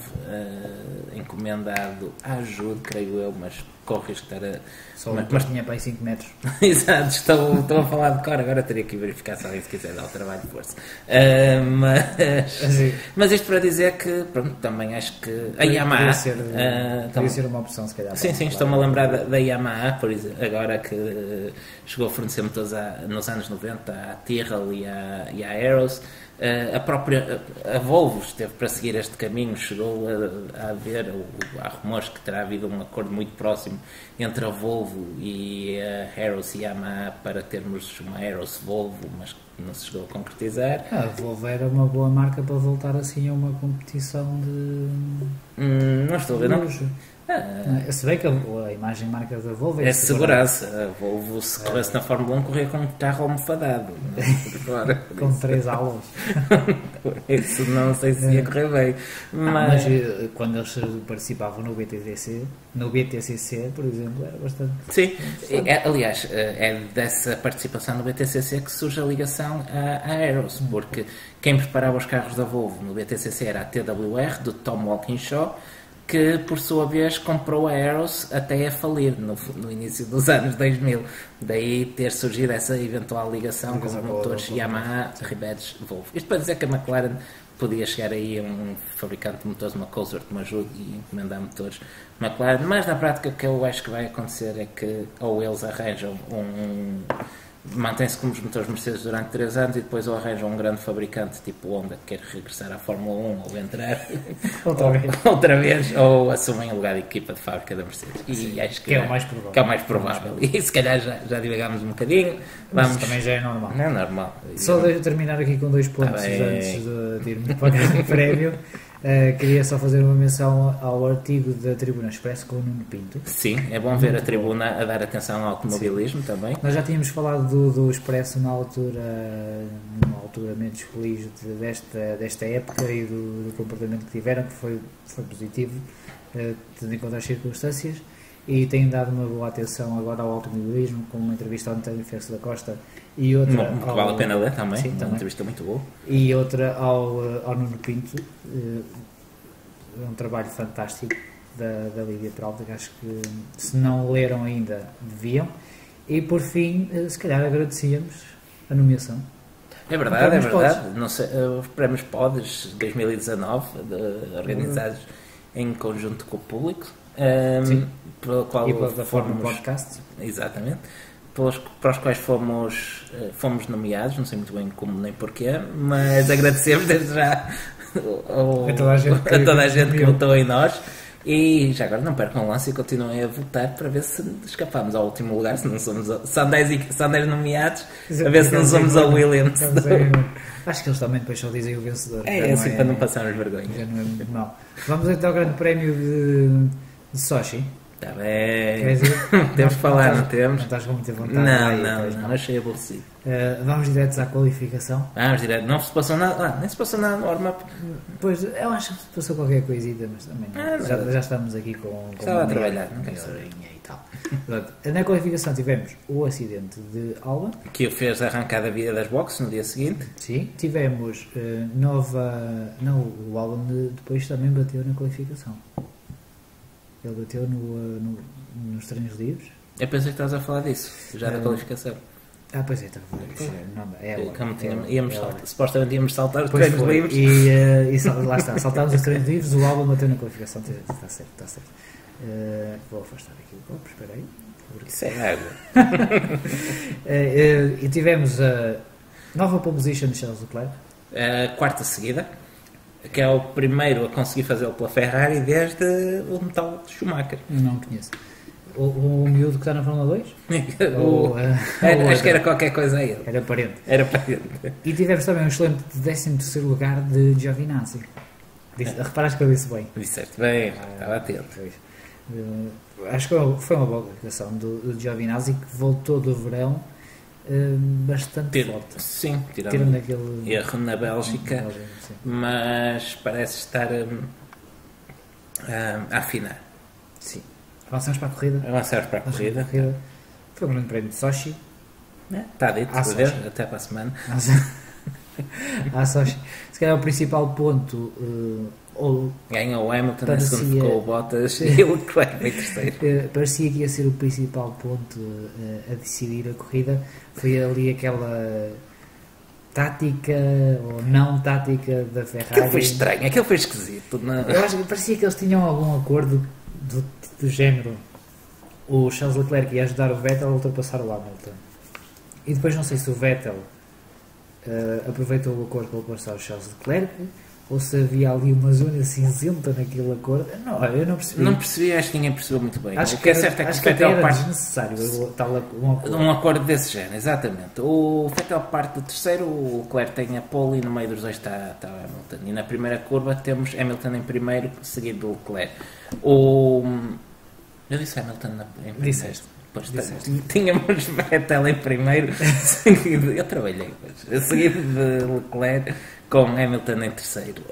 encomendado à ajuda, creio eu, mas corro o risco de estar a... Só mas tinha para aí 5 metros. Exato, estou a falar de cor, agora teria que verificar se alguém se quiser dar o trabalho de força. Mas isto para dizer que, pronto, também acho que a Yamaha... Podia ser uma opção, se calhar. Sim, estou-me a lembrar da Yamaha, por exemplo, agora que chegou a fornecer motores nos anos 90 à Tyrrell e à Aeros. A Volvo esteve para seguir este caminho, chegou a haver, há rumores que terá havido um acordo muito próximo entre a Volvo e a Aeros e Yamaha para termos uma Aeros Volvo, mas que não se chegou a concretizar. A Volvo era uma boa marca para voltar assim a uma competição de... Não estou a ver, não. Se bem que a imagem marca da Volvo é segurança. A Volvo, se corresse na Fórmula 1, corria com um carro almofadado. Com 3 aulas. Isso não sei se ia correr bem. Mas quando eles participavam no BTCC, por exemplo, era bastante... Sim, aliás, é dessa participação no BTCC que surge a ligação à Aeros, porque quem preparava os carros da Volvo no BTCC era a TWR, do Tom Walkinshaw, que por sua vez comprou a Aeros até a falir no início dos anos 2000. Daí ter surgido essa eventual ligação com os motores Yamaha, Ribetes, Volvo. Isto para dizer que a McLaren podia chegar aí a um fabricante de motores, uma Cosworth, uma ajude e encomendar motores McLaren, mas na prática o que eu acho que vai acontecer é que ou eles arranjam mantém-se como os motores Mercedes durante 3 anos e depois ou arranjam um grande fabricante tipo Honda que quer regressar à Fórmula 1 ou entrar outra vez, ou assumem o lugar de equipa de fábrica da Mercedes. E acho que é o mais provável. Que é o mais provável. E se calhar já divagámos um bocadinho. Mas também já é normal. Não é normal. Só de terminar aqui com 2 pontos antes de irmos para o grande prémio. Queria só fazer uma menção ao artigo da Tribuna Expresso com o Nuno Pinto. Sim, é bom ver a Tribuna a dar atenção ao automobilismo. Sim. Também. Nós já tínhamos falado do Expresso numa altura menos feliz desta época e do comportamento que tiveram, que foi positivo, tendo em conta as circunstâncias, e tem dado uma boa atenção agora ao automobilismo, com uma entrevista ao António Ferro da Costa e outra que vale a pena ler também. Sim, uma também. Entrevista muito boa, e outra ao Nuno Pinto. É um trabalho fantástico da Lídia Peralta, que acho que se não leram ainda deviam. E por fim, se calhar agradecíamos a nomeação. É verdade, é verdade. Não sei, os prémios Podes 2019, organizados em conjunto com o público, pelo qual e a plataforma podcast. Exatamente. Para os quais fomos nomeados, não sei muito bem como nem porquê, mas agradecemos desde já a toda a gente que votou em nós. E já agora não percam o lance e continuem a votar para ver se escapamos ao último lugar, se não somos são 10 nomeados, a ver se não somos a Williams. Acho que eles também depois só dizem o vencedor. É assim, para não passarmos vergonha. Já não é muito mal. Vamos então ao grande prémio de Sochi. Está bem. Temos que falar, não temos? Não estás com muita vontade? Não, achei aborrecido. Vamos diretos à qualificação. Vamos direto. Não se passou nada. Nem se passou nada no warm-up. Pois, eu acho que se passou qualquer coisita, mas também já estamos aqui com estava a trabalhar, não quero e tal. Na qualificação tivemos o acidente de Albon, que o fez arrancar da vida das boxes no dia seguinte. Sim, tivemos o Albon depois também bateu na qualificação. Ele bateu nos treinos livres. Eu pensei que estavas a falar disso, já da qualificação. Pois é, estava a falar disso. Supostamente íamos saltar os treinos livres. E lá está, saltámos os treinos livres, o Albon bateu na qualificação. Está certo. Vou afastar aqui o copo, espera aí. Isso é água. E tivemos a nova pole position de Charles Leclerc. A quarta seguida, que é o primeiro a conseguir fazê-lo pela Ferrari desde o Metal de Schumacher. Não conheço. O miúdo que está na Fórmula 2? Acho que era qualquer coisa a ele. Era parente. E tivemos também um excelente 13º lugar de Giovinazzi. Reparaste que eu disse bem? Disseste bem, estava atento. Acho que foi uma boa colocação do Giovinazzi, que voltou do verão bastante forte. Sim, tirando aquele erro na Bélgica, mas parece estar a afinar. Sim. Avançamos para a corrida. Foi um grande prémio de Sochi. Está dito, até para a semana. Há só, se calhar o principal ponto, ou Ganhou o Hamilton, em Parecia- segundo ficou o Bottas e o Leclerc em terceiro. parecia que ia ser o principal ponto a decidir a corrida, foi ali aquela tática ou não tática da Aquilo Ferrari. foi estranho, aquilo foi esquisito. Não? Eu acho que parecia que eles tinham algum acordo do género. O Charles Leclerc ia ajudar o Vettel a ultrapassar o Hamilton. E depois não sei se o Vettel aproveitou o acordo para ultrapassar o Charles Leclerc ou se havia ali uma zona cinzenta naquele acordo. Não, eu não percebi. Não percebi, acho que ninguém percebeu muito bem. Acho O que que é era, certo é que acho o que até Vettel era parte desnecessário um acordo. um acordo desse género, exatamente. O Vettel parte do terceiro, o Leclerc tem a pole e no meio dos dois está o Hamilton. E na primeira curva temos Hamilton em primeiro, seguido do Leclerc. Eu disse Hamilton em primeiro. Disseste. Pois, Disseste. tínhamos Vettel em primeiro, seguido, eu trabalhei, seguido de Leclerc com Hamilton em terceiro.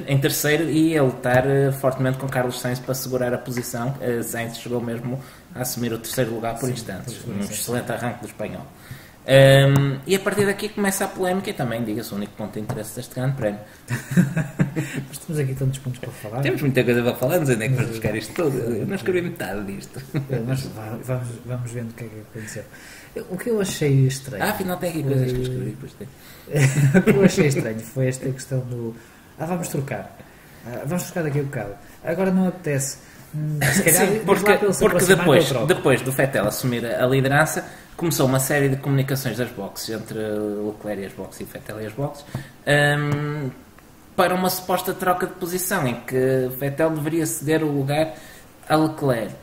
Em terceiro ia lutar fortemente com Carlos Sainz para segurar a posição. Sainz chegou mesmo a assumir o terceiro lugar por instantes. Um excelente arranque do espanhol. E a partir daqui começa a polémica e também, diga-se, o único ponto de interesse deste grande prémio. Mas temos aqui tantos pontos para falar. Temos muita coisa para falar, não sei onde é que vamos buscar isto tudo. Eu não escrevi metade disto. Mas vamos vendo o que é que aconteceu. O que eu achei estranho. Afinal tem aqui coisas que eu escrevi depois. O que eu achei estranho foi esta questão do. Vamos trocar. Vamos trocar daqui a bocado. Agora não apetece. Se calhar, Sim, deixa lá para ele se porque aproximar que eu troco. depois do Vettel assumir a liderança, começou uma série de comunicações das boxes entre Leclerc e as boxes e Vettel e as boxes, para uma suposta troca de posição em que Vettel deveria ceder o lugar a Leclerc.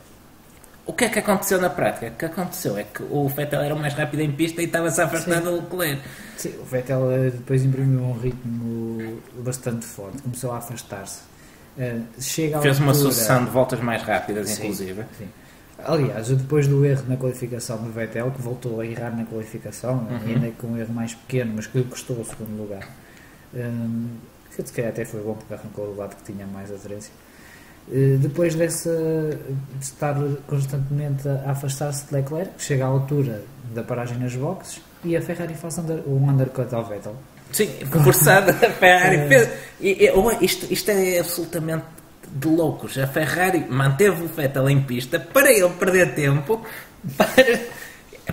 O que é que aconteceu na prática? O que aconteceu é que o Vettel era o mais rápido em pista e estava-se a afastar do Leclerc. Sim, o Vettel depois imprimiu um ritmo bastante forte, começou a afastar-se. Chega à Fez uma altura- sucessão de voltas mais rápidas, Sim, inclusive. sim. Aliás, depois do erro na qualificação do Vettel, que voltou a errar na qualificação, ainda com um erro mais pequeno, mas que lhe custou o segundo lugar, que se calhar até foi bom porque arrancou o lado que tinha mais aderência. Depois de estar constantemente a afastar-se de Leclerc, chega à altura da paragem nas boxes e a Ferrari faz um undercut ao Vettel. Sim, forçada a Ferrari fez. Isto é absolutamente de loucos. A Ferrari manteve o Vettel em pista para ele perder tempo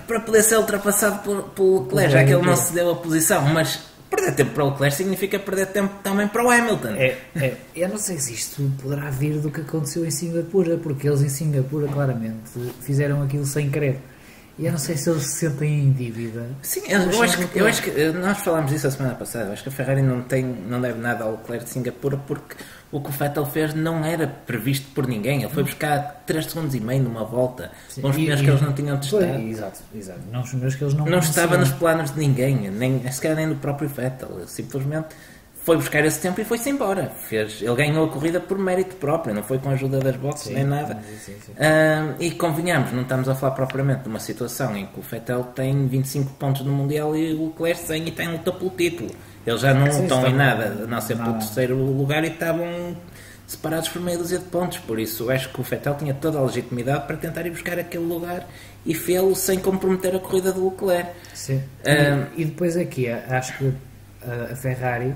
para poder ser ultrapassado por Leclerc, já que ele não cedeu a posição. Mas perder tempo para o Leclerc significa perder tempo também para o Hamilton. Eu não sei se isto poderá vir do que aconteceu em Singapura, porque eles em Singapura claramente fizeram aquilo sem querer. E eu não sei se eles se sentem em dívida. Sim, eu acho que nós falámos disso a semana passada. Eu acho que a Ferrari não deve nada ao Leclerc de Singapura porque o que o Vettel fez não era previsto por ninguém. Ele foi buscar 3 segundos e meio numa volta. Sim, Com os pneus que eles não tinham testado. Exato. Não os pneus que eles não Não estava conheciam. nos planos de ninguém, se calhar nem do próprio Vettel. Ele simplesmente foi buscar esse tempo e foi-se embora. Ele ganhou a corrida por mérito próprio, não foi com a ajuda das boxes nem nada. Sim. E convenhamos, não estamos a falar propriamente de uma situação em que o Vettel tem 25 pontos no Mundial e o Leclerc 100 e tem luta pelo título. Eles já não estão em nada, a não ser pelo terceiro lugar, e estavam separados por meia dúzia de pontos. Por isso, eu acho que o Vettel tinha toda a legitimidade para tentar ir buscar aquele lugar e fê-lo sem comprometer a corrida do Leclerc. Sim. E depois aqui, acho que a Ferrari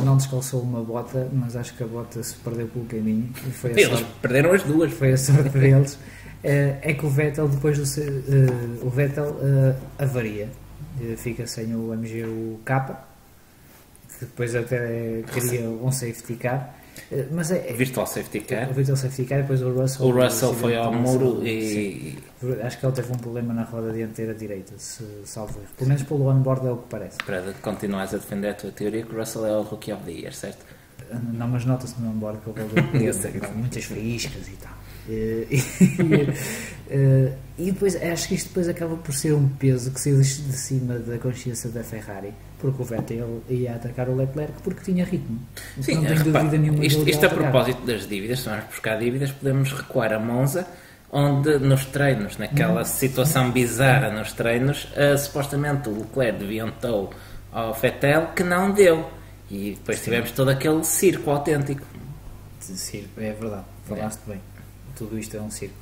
não descalçou uma bota, mas acho que a bota se perdeu pelo caminho. E foi a Eles sorte, perderam as duas. foi a sorte deles. É que o Vettel, depois o Vettel avaria. Fica sem o MGU-K, que depois até queria um safety car. Mas Virtual safety car. O Virtual safety car, e depois o Russell foi ao muro e... Acho que ele teve um problema na roda dianteira direita, se salvo erro. Pelo menos pelo on-board é o que parece. Para continuares a defender a tua teoria que o Russell é o Rookie of the Year, certo? Não, mas nota-se no on-board que Eu sei. ele muitas faíscas e tal. E depois acho que isto depois acaba por ser um peso que saiu de cima da consciência da Ferrari, porque o Vettel ia atacar o Leclerc porque tinha ritmo. Sim, não tenho dúvida nenhuma isto dele a atacar. propósito das dívidas, se nós buscar dívidas, podemos recuar a Monza, onde nos treinos, naquela situação bizarra nos treinos, supostamente o Leclerc deviantou ao Vettel que não deu. E depois tivemos todo aquele circo autêntico. Circo, é verdade, falaste bem. Tudo isto é um circo.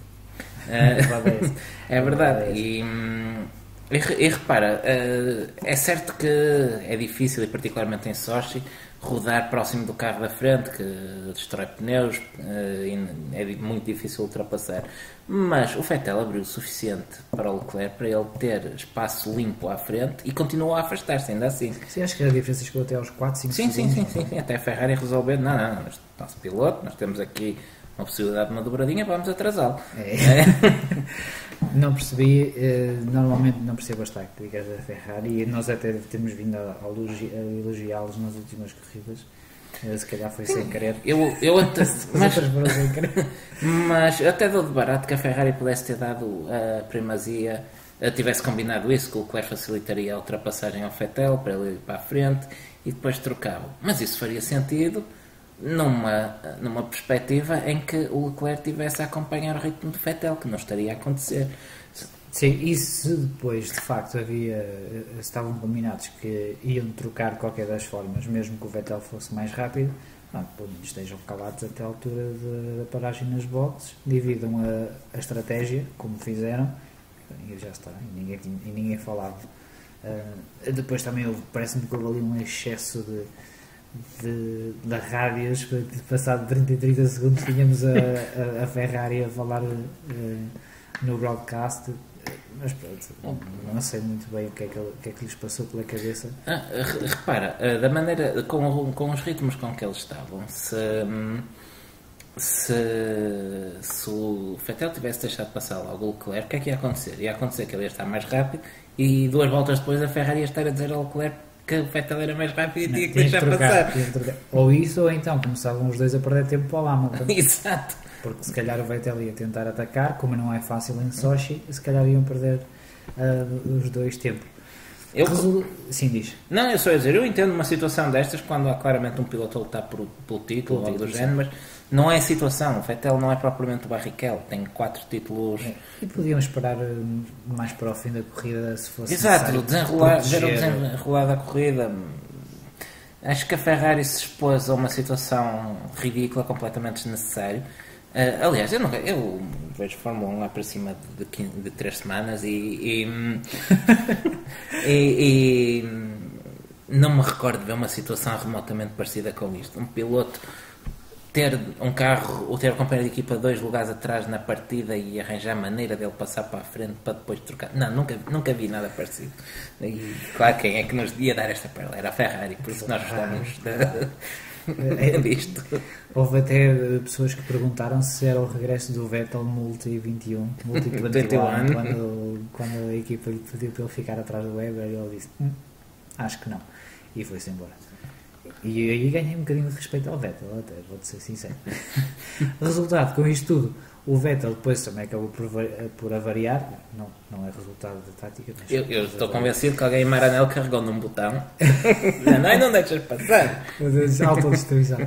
É verdade. E E repara, é certo que é difícil, e particularmente em Sochi, rodar próximo do carro da frente, que destrói pneus, e é muito difícil ultrapassar. Mas o Vettel abriu o suficiente para o Leclerc para ele ter espaço limpo à frente e continuou a afastar-se, ainda assim. Sim, acho que a diferença chegou até aos 4, 5 Sim, segundos. sim. Até a Ferrari resolver, não, nosso piloto, nós temos aqui uma possibilidade de uma dobradinha, vamos atrasá-lo. Não percebi, normalmente não percebo as táticas da Ferrari e nós até temos vindo a elogiá-los nas últimas corridas. Se calhar foi sem querer. Eu até, mas até dou de barato que a Ferrari pudesse ter dado a primazia, tivesse combinado isso, que o Leclerc facilitaria a ultrapassagem ao Vettel para ele ir para a frente e depois trocava. Mas isso faria sentido numa perspectiva em que o Leclerc tivesse a acompanhar o ritmo do Vettel, que não estaria a acontecer. Sim, e se depois de facto estavam combinados que iam trocar de qualquer das formas, mesmo que o Vettel fosse mais rápido, estejam calados até a altura da paragem nas boxes, dividam a estratégia, como fizeram, e já está, e ninguém falava. Depois também parece-me que houve ali um excesso de rádios, passado 30 e 30 segundos tínhamos a Ferrari a falar no broadcast, mas pronto, não sei muito bem o que é que lhes passou pela cabeça. Repara, da maneira, com os ritmos com que eles estavam, se o Vettel tivesse deixado passar logo o Leclerc, o que é que ia acontecer? Ia acontecer que ele ia estar mais rápido e 2 voltas depois a Ferrari ia estar a dizer ao Leclerc que o Vettel era mais rápido e tinha que deixar passar. Ou isso, ou então começavam os dois a perder tempo para lá, Exato. Porque se calhar o Vettel ia tentar atacar, como não é fácil em Sochi, se calhar iam perder os dois tempo. Sim, diz. Não, eu só ia dizer, eu entendo uma situação destas quando há claramente um piloto a lutar pelo título ou do género, mas não é a situação. O Vettel não é propriamente o Barrichello, tem 4 títulos. E podíamos esperar mais para o fim da corrida se fosse exato, ver o desenrolar da corrida. Acho que a Ferrari se expôs a uma situação ridícula, completamente desnecessária. Aliás, eu vejo Fórmula 1 lá para cima de 3 semanas e não me recordo de ver uma situação remotamente parecida com isto. Um piloto ter um carro ou ter a companhia de equipa 2 lugares atrás na partida e arranjar maneira dele passar para a frente para depois trocar. Não, nunca vi nada parecido. E claro, quem é que nos ia dar esta perla? Era a Ferrari, por isso nós gostávamos disto. Houve até pessoas que perguntaram se era o regresso do Vettel Multi-21, quando a equipa lhe pediu para ele ficar atrás do Weber e ele disse, acho que não, e foi-se embora. E aí ganhei um bocadinho de respeito ao Vettel, até, vou-te ser sincero. Resultado, com isto tudo, o Vettel depois também acabou por avariar, não é resultado da tática. Mas eu estou convencido que alguém em Maranello carregou num botão não deixas passar. Autodestruição.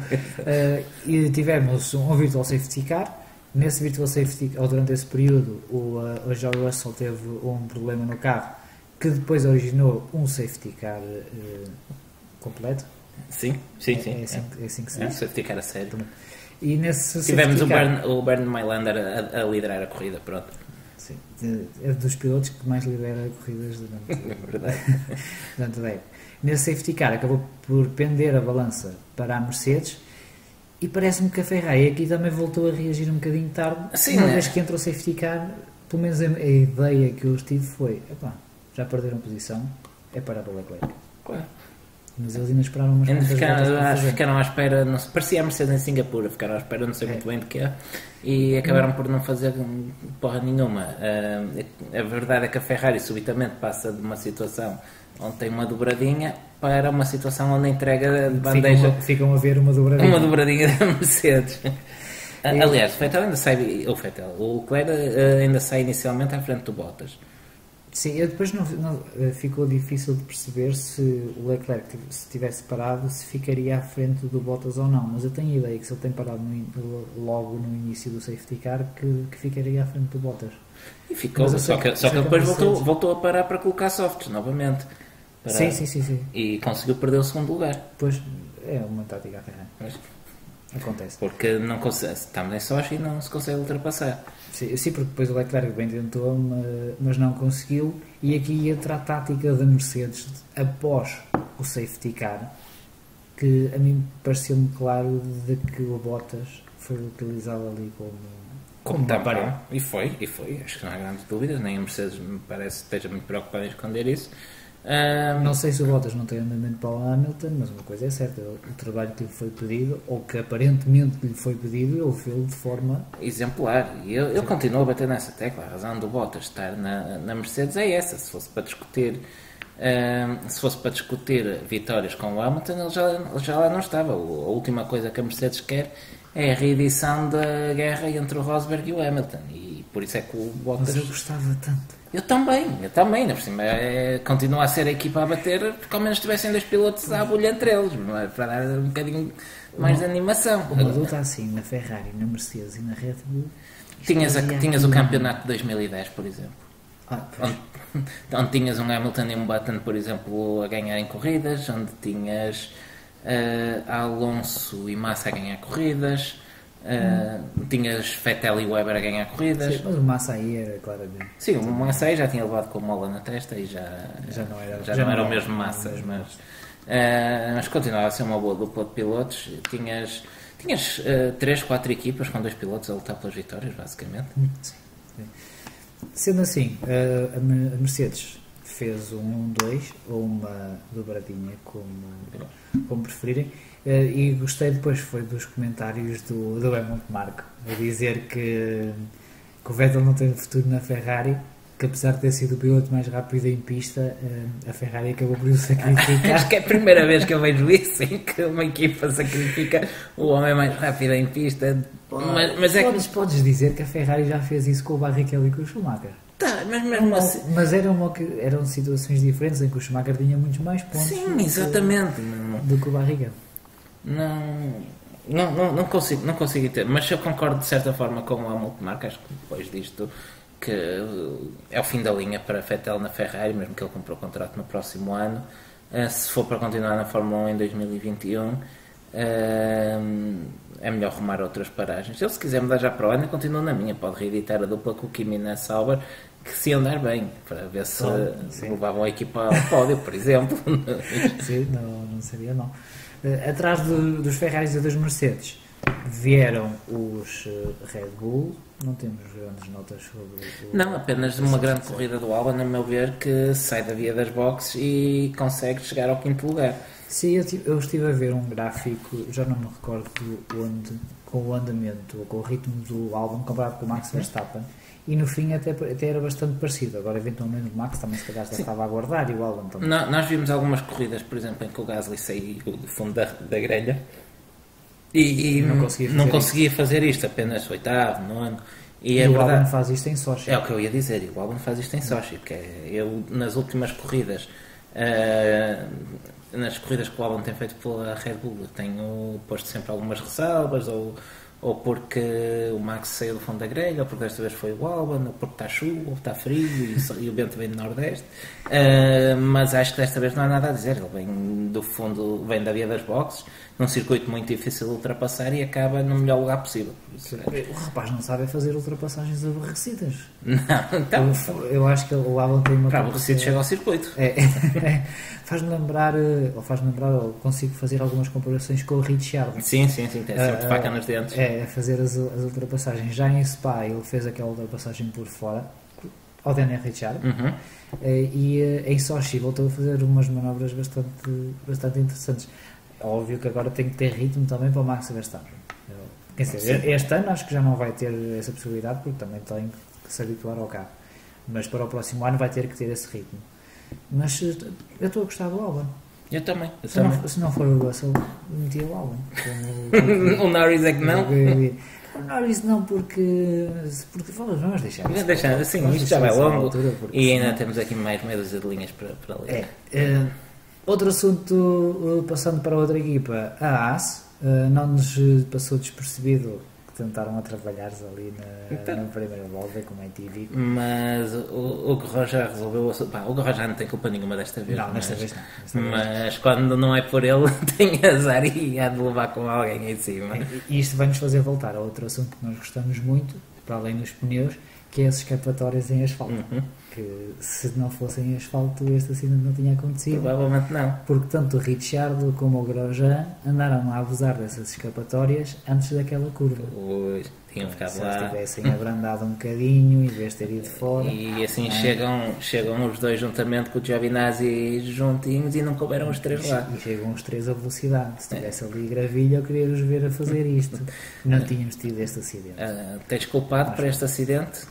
E tivemos um virtual safety car. Nesse virtual safety car, ou durante esse período, o George Russell teve um problema no carro que depois originou um safety car completo. Sim. É assim que se diz. Safety car a sério. E nesse tivemos o Bernie Mailander a liderar a corrida, pronto. Sim, é dos pilotos que mais lidera corridas durante a época. Nesse safety car acabou por pender a balança para a Mercedes e parece-me que a Ferrari aqui também voltou a reagir um bocadinho tarde. Sim, uma vez que entrou o safety car, pelo menos a ideia que eu tive foi, já perderam posição, é parar para o Leclerc. Claro. Mas eles ainda esperaram umas quantas voltas. Ficaram à espera, parecia a Mercedes em Singapura, ficaram à espera, não sei muito bem de quê, e acabaram por não fazer porra nenhuma. A verdade é que a Ferrari subitamente passa de uma situação onde tem uma dobradinha para uma situação onde entrega de bandeja. Ficam a ver uma dobradinha. Uma dobradinha da Mercedes. Aliás, o Leclerc ainda sai inicialmente à frente do Bottas. Sim, depois não ficou difícil de perceber se o Leclerc, se tivesse parado, se ficaria à frente do Bottas ou não, mas eu tenho a ideia que se ele tem parado logo no início do safety car, que ficaria à frente do Bottas. E ficou, só que depois voltou a parar para colocar softs novamente. Sim. E conseguiu perder o segundo lugar. Pois, é uma tática a Ferrari. Acontece. Porque não consegue, estamos em Sochi e não se consegue ultrapassar. Sim, porque depois o Leclerc bem tentou, mas não conseguiu. E aqui entra a tática da Mercedes após o safety car, que a mim pareceu-me claro de que o Bottas foi utilizado ali como tampão. E foi. Acho que não há grandes dúvidas, nem a Mercedes me parece que esteja muito preocupada em esconder isso. Não sei se o Bottas não tem andamento para o Hamilton, mas uma coisa é certa, o trabalho que lhe foi pedido, ou que aparentemente lhe foi pedido, ele fez de forma exemplar. E eu continuo a bater nessa tecla. A razão do Bottas estar na Mercedes é essa. Se fosse para discutir vitórias com o Hamilton, ele já lá não estava. A última coisa que a Mercedes quer é a reedição da guerra entre o Rosberg e o Hamilton. E por isso é que o Bottas... Mas eu gostava tanto. Eu também, por cima, continua a ser a equipa a bater, porque ao menos tivessem 2 pilotos à bolha entre eles, para dar um bocadinho mais de animação. Uma luta assim, na Ferrari, na Mercedes e na Red Bull... Tinhas o campeonato de 2010, por exemplo. Onde tinhas um Hamilton e um Button, por exemplo, a ganharem corridas, onde tinhas Alonso e Massa a ganhar corridas... tinhas Vettel e Webber a ganhar corridas. Sim, mas o Massa aí era claramente. Sim, o Massa aí já tinha levado com a mola na testa e já não era o mesmo Massa, mas continuava a ser uma boa dupla de pilotos. Tinhas 3, 4 equipas com 2 pilotos a lutar pelas vitórias, basicamente. Sim. Sendo assim, a Mercedes fez um 1-2 ou uma dobradinha, como preferirem. E gostei depois foi dos comentários do Helmut Marko a dizer que o Vettel não tem futuro na Ferrari, que apesar de ter sido o piloto mais rápido em pista, a Ferrari acabou por o sacrificar. Acho que é a primeira vez que eu vejo isso, em que uma equipa sacrifica o homem mais rápido em pista. Mas podes dizer que a Ferrari já fez isso com o Barrichello e com o Schumacher. Tá, mas mesmo assim... Mas eram situações diferentes em que o Schumacher tinha muitos mais pontos. Sim, exatamente. Do que o Barrichello. Não consigo entender, mas eu concordo de certa forma com o Helmut Marko. Acho que depois disto que é o fim da linha para Vettel na Ferrari, mesmo que ele comprou o contrato no próximo ano. Se for para continuar na Fórmula 1 em 2021, é melhor arrumar outras paragens. Ele, se quiser mudar já para o ano, continua na minha, pode reeditar a dupla com o Kimi na Sauber, que se andar bem, para ver se levavam a equipa ao pódio, por exemplo. Sim, não seria mal. Atrás dos Ferraris e dos Mercedes vieram os Red Bull. Não temos grandes notas sobre não, apenas uma grande corrida do Albon, a meu ver, que sai da via das boxes e consegue chegar ao 5º lugar. Sim, eu estive a ver um gráfico, já não me recordo onde, com o andamento ou com o ritmo do Albon comparado com o Max Verstappen, e no fim até era bastante parecido. Agora eventualmente o Max também se calhar já estava a aguardar e o Albon também. Nós vimos algumas corridas, por exemplo, em que o Gasly saiu do fundo da grelha e não conseguia fazer isto, apenas 8º, 9º. E o Albon faz isto em Sochi. É o que eu ia dizer, o Albon faz isto em Sochi, porque eu nas últimas corridas, nas corridas que o Albon tem feito pela Red Bull, tenho posto sempre algumas ressalvas, ou porque o Max saiu do fundo da grelha, ou porque desta vez foi o Albon, ou porque está chuva, ou está frio e o vento vem do Nordeste. Mas acho que desta vez não há nada a dizer. Ele vem do fundo, vem da via das boxes, num circuito muito difícil de ultrapassar e acaba no melhor lugar possível. O rapaz não sabe fazer ultrapassagens aborrecidas. Não, então, eu acho que o Albon tem uma... Para aborrecido chega ao circuito. Faz-me lembrar, ou consigo fazer algumas comparações com o Ricciardo. Sim, tem sempre faca nos dentes. A fazer as ultrapassagens. Já em Spa ele fez aquela ultrapassagem por fora ao Daniel Ricciardo. E em Sochi voltou a fazer umas manobras bastante interessantes. Óbvio que agora tem que ter ritmo também para o Max Verstappen. Quer dizer, este ano acho que já não vai ter essa possibilidade, porque também tem que se habituar ao carro. Mas para o próximo ano vai ter que ter esse ritmo. Mas eu estou a gostar do Albon. Eu também. Se não for o Russell, metia o Albon. O Norris é que não? O Norris não, porque vamos deixar. Sim, isto já vai longo e ainda temos aqui mais meia dúzia de linhas para ler. Outro assunto, passando para outra equipa, a Haas, não nos passou despercebido que tentaram atrapalhar-se ali na primeira volta, como é típico. Mas o Grosjean resolveu... o Grosjean não tem culpa nenhuma desta vez. Não, desta vez não. Mas quando não é por ele, tem azar e há de levar com alguém em cima. E isto vai-nos fazer voltar a outro assunto que nós gostamos muito, para além dos pneus, que é as escapatórias em asfalto. Que se não fossem em asfalto, este acidente não tinha acontecido. Provavelmente não. Porque tanto o Ricciardo como o Grosjean andaram a abusar dessas escapatórias antes daquela curva. Tinham ficado se lá. Se tivessem abrandado um bocadinho, em vez de ter ido fora. E assim chegam os dois juntamente com o Giovinazzi juntinhos e não couberam os três lá. E chegam os três a velocidade. Se tivesse ali gravilha, eu queria os ver a fazer isto. Não tínhamos tido este acidente. Tens culpado para este acidente?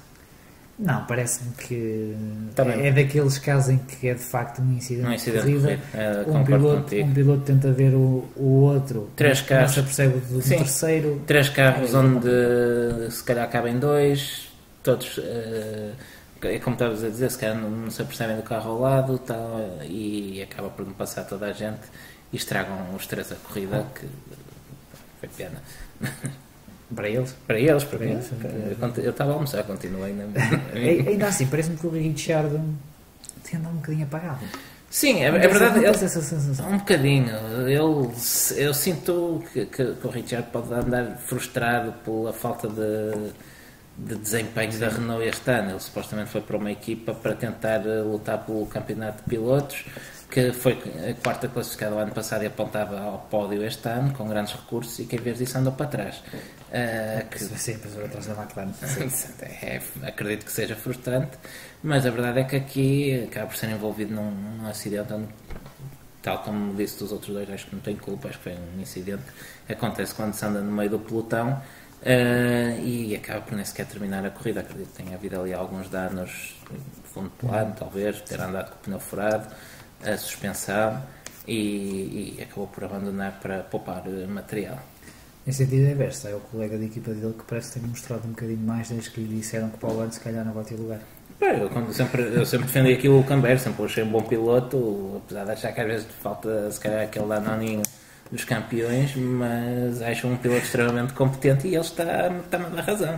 Não, parece-me que Também. é daqueles casos em que é de facto um incidente de corrida. Um piloto tenta ver o outro, três carros, não se apercebe do terceiro. Três carros onde se calhar cabem dois, todos, é como estavas a dizer, se calhar não se apercebem do carro ao lado e acaba por não passar toda a gente e estragam os três a corrida, que foi pena. Para eles? Para eles. Eu estava a almoçar, continuei. Ainda assim, parece-me que o Ricciardo tem andado um bocadinho apagado. Sim, é verdade. Essa sensação. Um bocadinho. Eu sinto que o Ricciardo pode andar frustrado pela falta de desempenho da Renault este ano. Ele supostamente foi para uma equipa para tentar lutar pelo campeonato de pilotos, que foi a quarta classificada o ano passado e apontava ao pódio este ano, com grandes recursos, e que em vez disso andou para trás. Sempre atrás da McLaren. Acredito que seja frustrante, mas a verdade é que aqui acaba por ser envolvido num acidente onde, tal como disse dos outros dois, acho que não tem culpa, acho que foi um incidente. Acontece quando se anda no meio do pelotão e acaba por nem sequer terminar a corrida. Acredito que tenha havido ali alguns danos, fundo plano, talvez, ter andado com o pneu furado, a suspensão, e acabou por abandonar para poupar material. Em sentido inverso, é o colega de equipa dele que parece ter mostrado um bocadinho mais desde que lhe disseram que para o ano se calhar não vai ter lugar. Eu sempre defendi aqui o Camber, sempre o achei um bom piloto, apesar de achar que às vezes falta se calhar aquele danoninho dos campeões, mas acho um piloto extremamente competente e ele está-me a dar razão.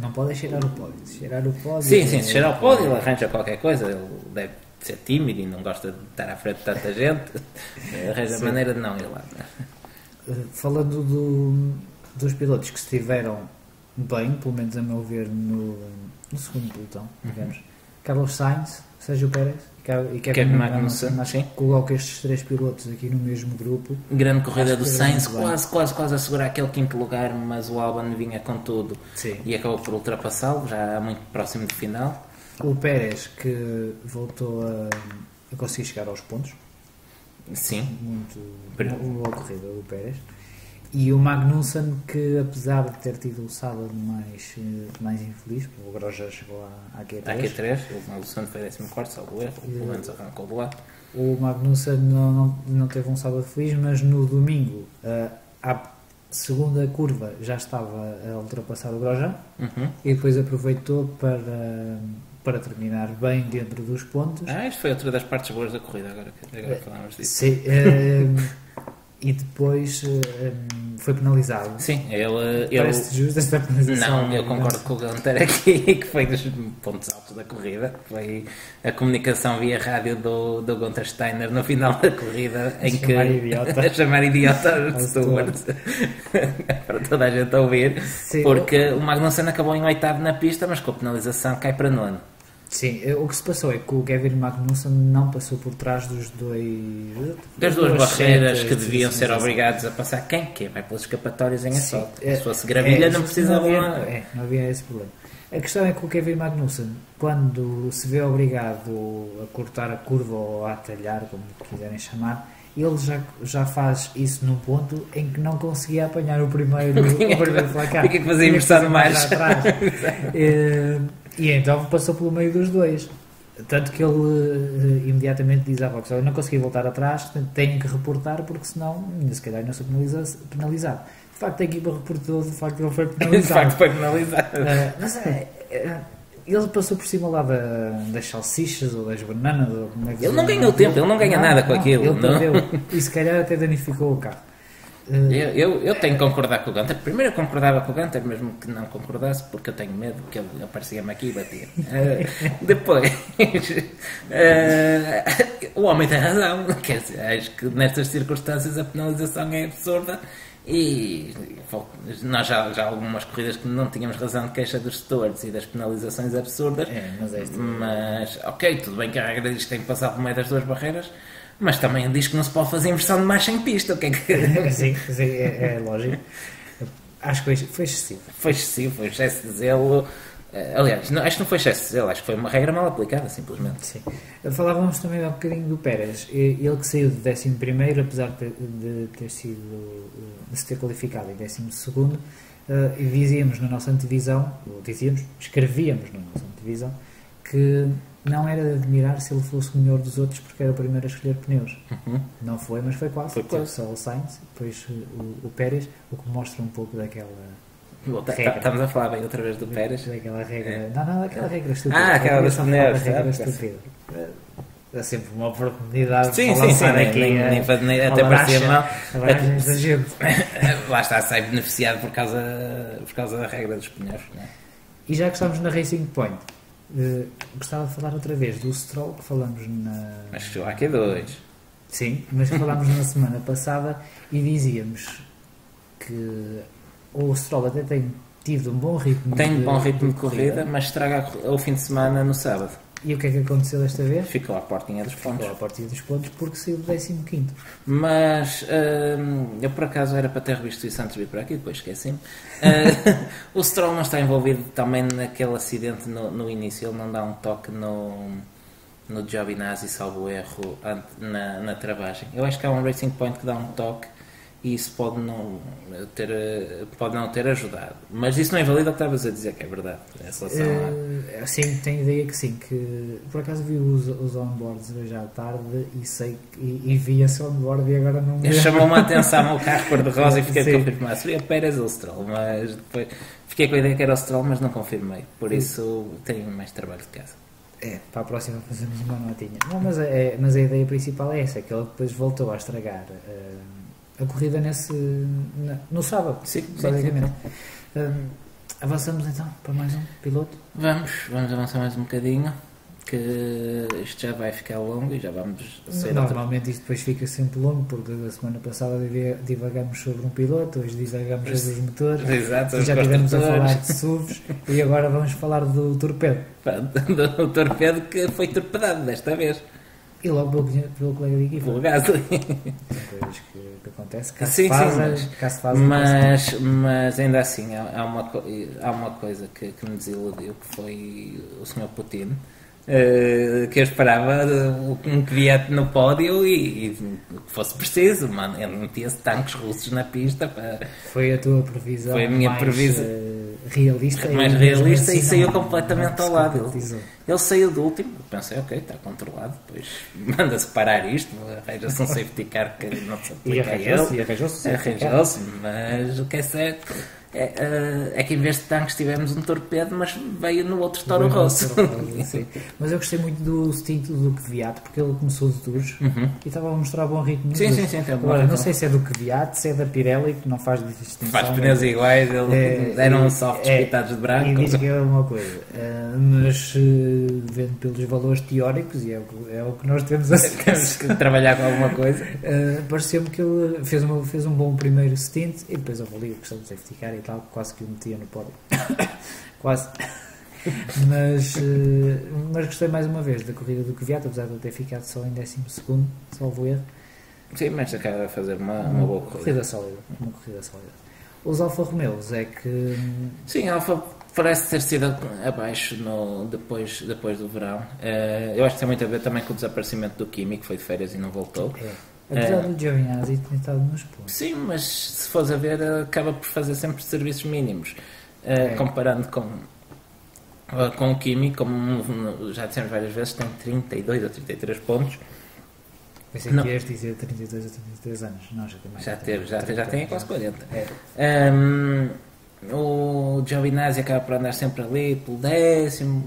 Não pode cheirar o pódio. Se cheirar o pódio... Sim, se cheirar o pódio ele arranja qualquer coisa, ele deve ser tímido e não gosta de estar à frente de tanta gente, arranja a maneira de não ir lá. Falando dos pilotos que estiveram bem, pelo menos a meu ver, no segundo pelotão, digamos, Carlos Sainz, Sérgio Pérez e Kevin Magnussen, coloco estes três pilotos aqui no mesmo grupo. Grande corrida do Sainz, quase a segurar aquele quinto lugar, mas o Albon vinha com tudo. Sim. E acabou por ultrapassá-lo, já muito próximo do final. O Pérez, que voltou a conseguir chegar aos pontos. Sim. Muito boa corrida do Pérez. E o Magnussen, que apesar de ter tido o sábado mais infeliz, o Grosjean chegou à Q3. O Magnussen foi 14º, salvo erro, pelo menos arrancou do lado. O Magnussen não teve um sábado feliz, mas no domingo, à segunda curva, já estava a ultrapassar o Grosjean, e depois aproveitou para terminar bem dentro dos pontos. Isto foi outra das partes boas da corrida, agora falamos disso. Sim, e depois foi penalizado. Sim, ele parece justo esta penalização. Não, eu concordo com o Gunter aqui, que foi dos pontos altos da corrida. Foi a comunicação via rádio do Gunter Steiner no final da corrida, em que chamar idiota de Stewart para toda a gente ouvir. Sim, porque o Magnussen acabou em oitavo na pista, mas com a penalização cai para nono. Sim, o que se passou é que o Kevin Magnussen não passou por trás das duas barreiras que deviam ser obrigados a passar. Quem vai pelas escapatórias em asfalto? Se fosse gravilha não precisava lá. Não havia esse problema. A questão é que o Kevin Magnussen, quando se vê obrigado a cortar a curva ou a atalhar, como quiserem chamar, ele já faz isso num ponto em que não conseguia apanhar o primeiro placar. Fica que fazia inversão mais atrás. E então passou pelo meio dos dois. Tanto que ele imediatamente diz à Box: eu não consegui voltar atrás, tenho que reportar, porque senão, se calhar, não sou penalizado. De facto, a equipa reportou de facto ele foi penalizado. De facto, foi penalizado. Mas ele passou por cima lá das salsichas ou das bananas. Ou ele não ganhou tempo, ele não ganha nada com aquilo. Ele perdeu e se calhar até danificou o carro. Eu tenho que concordar com o Gunter. Primeiro eu concordava com o Gunter, mesmo que não concordasse, porque eu tenho medo que ele aparecia-me aqui e batia. Depois, o homem tem razão. Quer dizer, acho que nestas circunstâncias a penalização é absurda. E nós já há algumas corridas que não tínhamos razão de queixa dos stewards e das penalizações absurdas. Mas ok, tudo bem que a regra diz que tem que passar por meio das duas barreiras, mas também diz que não se pode fazer inversão de marcha em pista. O que é que... sim, é lógico. Acho que foi excessivo. Foi excessivo, foi excesso de zelo. Aliás, acho que não foi excesso de zelo, acho que foi uma regra mal aplicada, simplesmente. Sim. Falávamos também um bocadinho do Pérez. Ele que saiu de 11º, apesar de se ter qualificado em 12º, e dizíamos na nossa antevisão, escrevíamos na nossa antevisão, que não era de admirar se ele fosse o melhor dos outros porque era o primeiro a escolher pneus. Não foi, mas foi quase. Só o Sainz, depois o Pérez, o que mostra um pouco daquela... Estamos a falar bem outra vez do Pérez. Daquela regra. Não, daquela regra estúpida. Aquela das pneus. Regra estúpida. É sempre uma oportunidade de falar aqui. Até parecia mal. Da gente. Lá está, sai beneficiado por causa da regra dos pneus. Não é? E já que estamos na Racing Point, gostava de falar outra vez do Stroll, que falamos na... Mas chegou aqui dois. Sim, mas falámos na semana passada e dizíamos que o Stroll até tem tido um bom ritmo. Tem um bom ritmo de corrida, mas estraga o fim de semana no sábado. E o que é que aconteceu desta vez? Ficou à portinha dos pontos. Ficou à portinha dos pontos porque saiu do 15º. Mas eu por acaso era para ter revisto isso antes de vir para aqui, depois esqueci-me. O Stroll não está envolvido também naquele acidente no início, ele não dá um toque no Giovinazzi, salvo erro, na travagem. Eu acho que há um Racing Point que dá um toque e isso pode não ter ajudado. Mas isso não invalida o que estavas a dizer, que é verdade. Sim, tenho ideia que sim. Que, por acaso vi os onboards hoje à tarde e vi esse onboard e agora não me... Chamou-me a atenção o carro cor-de-rosa e fiquei a confirmar. Seria Pérez ou Stroll, mas depois fiquei com a ideia que era o Stroll, mas não confirmei. Por isso tenho mais trabalho de casa. Para a próxima fazemos uma notinha. Não, mas a ideia principal é essa, que ele depois voltou a estragar a corrida no sábado, sim, basicamente. Avançamos então para mais um piloto? Vamos avançar mais um bocadinho, que isto já vai ficar longo e já vamos sair. Normalmente isto depois fica sempre longo, porque a semana passada divagamos sobre um piloto, hoje divagamos sobre os motores. Exato, já estivemos a falar de SUVs e agora vamos falar do torpedo. Do torpedo que foi torpedado desta vez. E logo pelo colega de equipa. Pelo Gasly. São coisas que acontecem. Caso faz, mas ainda assim, há uma coisa que me desiludiu, que foi o Sr. Putin, que eu esperava um Kvyat no pódio e que fosse preciso, mano. Ele metia-se tanques russos na pista. Foi a tua previsão? Foi a minha previsão. Realista. Mais realista e saiu completamente ao lado. Ele saiu do último, pensei, ok, está controlado, depois manda-se parar isto, arranja-se um safety car que não se aplica a ele. E arranjou-se, mas o que é certo é que em vez de tanques tivemos um torpedo, mas veio no outro Toro Rosso. Mas eu gostei muito do stint do Kvyat, porque ele começou de duros e estava a mostrar bom ritmo. Sim. Agora, não sei se é do Kvyat, se é da Pirelli, que não faz distinção. Faz pneus iguais, eram softs pintados de branco. E diz que é uma coisa, mas vendo pelos valores teóricos, e é o que nós temos temos que trabalhar com alguma coisa, pareceu-me que ele fez um bom primeiro stint e depois houve ali a questão do safety car e tal, quase que o metia no pódio. Quase. Mas gostei mais uma vez da corrida do Kvyat, apesar de eu ter ficado só em 12º, salvo erro. Sim, mas acaba a fazer uma boa corrida sólida. Os Alfa Romeos é que... Sim, a Alfa parece ter sido abaixo depois do verão. Eu acho que tem muito a ver também com o desaparecimento do Kimi, que foi de férias e não voltou. Apesar do Giovinazzi ter estado nos pontos. Sim, mas se fores a ver, acaba por fazer sempre serviços mínimos. Comparando com o Kimi, como já dissemos várias vezes, tem 32 ou 33 pontos. Pensei que ias dizer 32 ou 33 anos. Não, já tem mais. Já tem quase 40. O Giovinazzi acaba por andar sempre ali pelo 10º,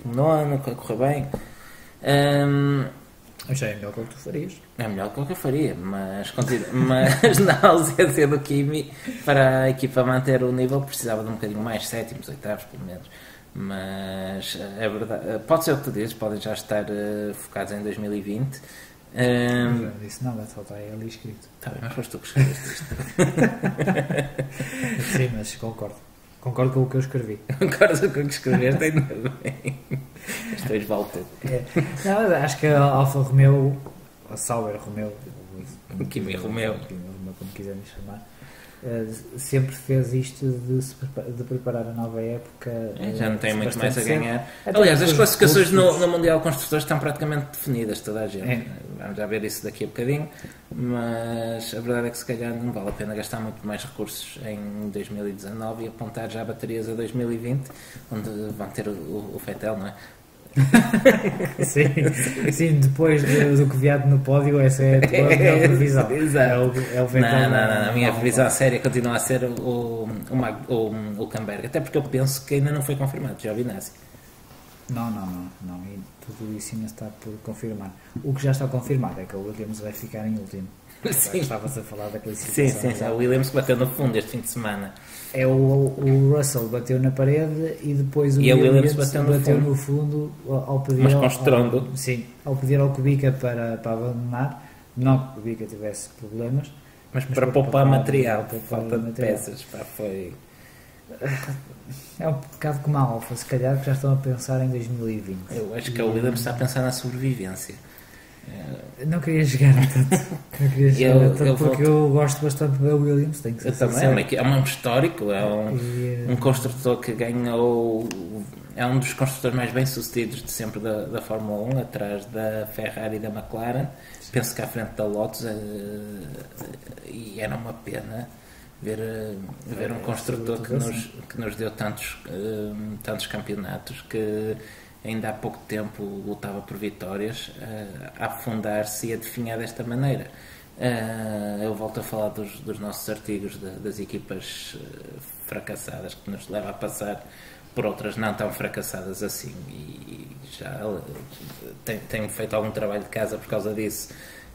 9º, a correr bem. Já é melhor que o que tu farias. É melhor que o que eu faria, mas na ausência do Kimi, para a equipa manter o nível, precisava de um bocadinho mais, sétimos, oitavos, pelo menos. Mas é verdade, pode ser o que tu dizes, podem já estar focados em 2020. Eu não disse nada, só está aí ali escrito. Está bem, mas foste tu que escreveste isto. Sim, mas concordo. Concordo com o que eu escrevi. Concordas com o que escreveste? Ainda bem. As três vale tudo. Não, acho que a Alfa Romeo, a Sauber Romeo, Kimi Romeo, como quiserem chamar, sempre fez isto de preparar a nova época. Já não tem muito mais a cedo. ganhar. Até Aliás, as porque os classificações custos- no Mundial de Construtores estão praticamente definidas, toda a gente. É. Vamos já ver isso daqui a bocadinho. Mas a verdade é que se calhar não vale a pena gastar muito mais recursos em 2019 e apontar já baterias a 2020, onde vão ter o Vettel, não é? Sim, depois do que viado no pódio, essa é a tua melhor previsão. Exato. É o Vettel. Não, a minha previsão séria continua a ser o Camberg, até porque eu penso que ainda não foi confirmado, Giovinazzi. Não. E tudo isso ainda está por confirmar. O que já está confirmado é que o Williams vai ficar em último. Sim. Estavas a falar da classificação. Sim, o Williams bateu no fundo este fim de semana. É o Russell bateu na parede e depois o E Williams bateu no fundo ao pedir mas com estrondo. ao pedir ao Kubica para abandonar. Não que o Kubica tivesse problemas, Mas para poupar material, para por poupar falta de material. peças, pá, foi... É um bocado como a Alfa, se calhar que já estão a pensar em 2020. Eu acho que o Williams está a pensar na sobrevivência. Não queria chegar a tanto, não queria chegar a tanto porque eu gosto bastante da Williams, tenho que ser Eu também, sincero. é um histórico, um construtor que ganhou, é um dos construtores mais bem sucedidos de sempre da Fórmula 1, atrás da Ferrari e da McLaren, penso que à frente da Lotus, e era uma pena ver um construtor que nos deu tantos campeonatos, que ainda há pouco tempo lutava por vitórias, a afundar-se e a definhar desta maneira. Eu volto a falar dos nossos artigos das equipas fracassadas, que nos leva a passar por outras não tão fracassadas assim, e já tenho feito algum trabalho de casa por causa disso,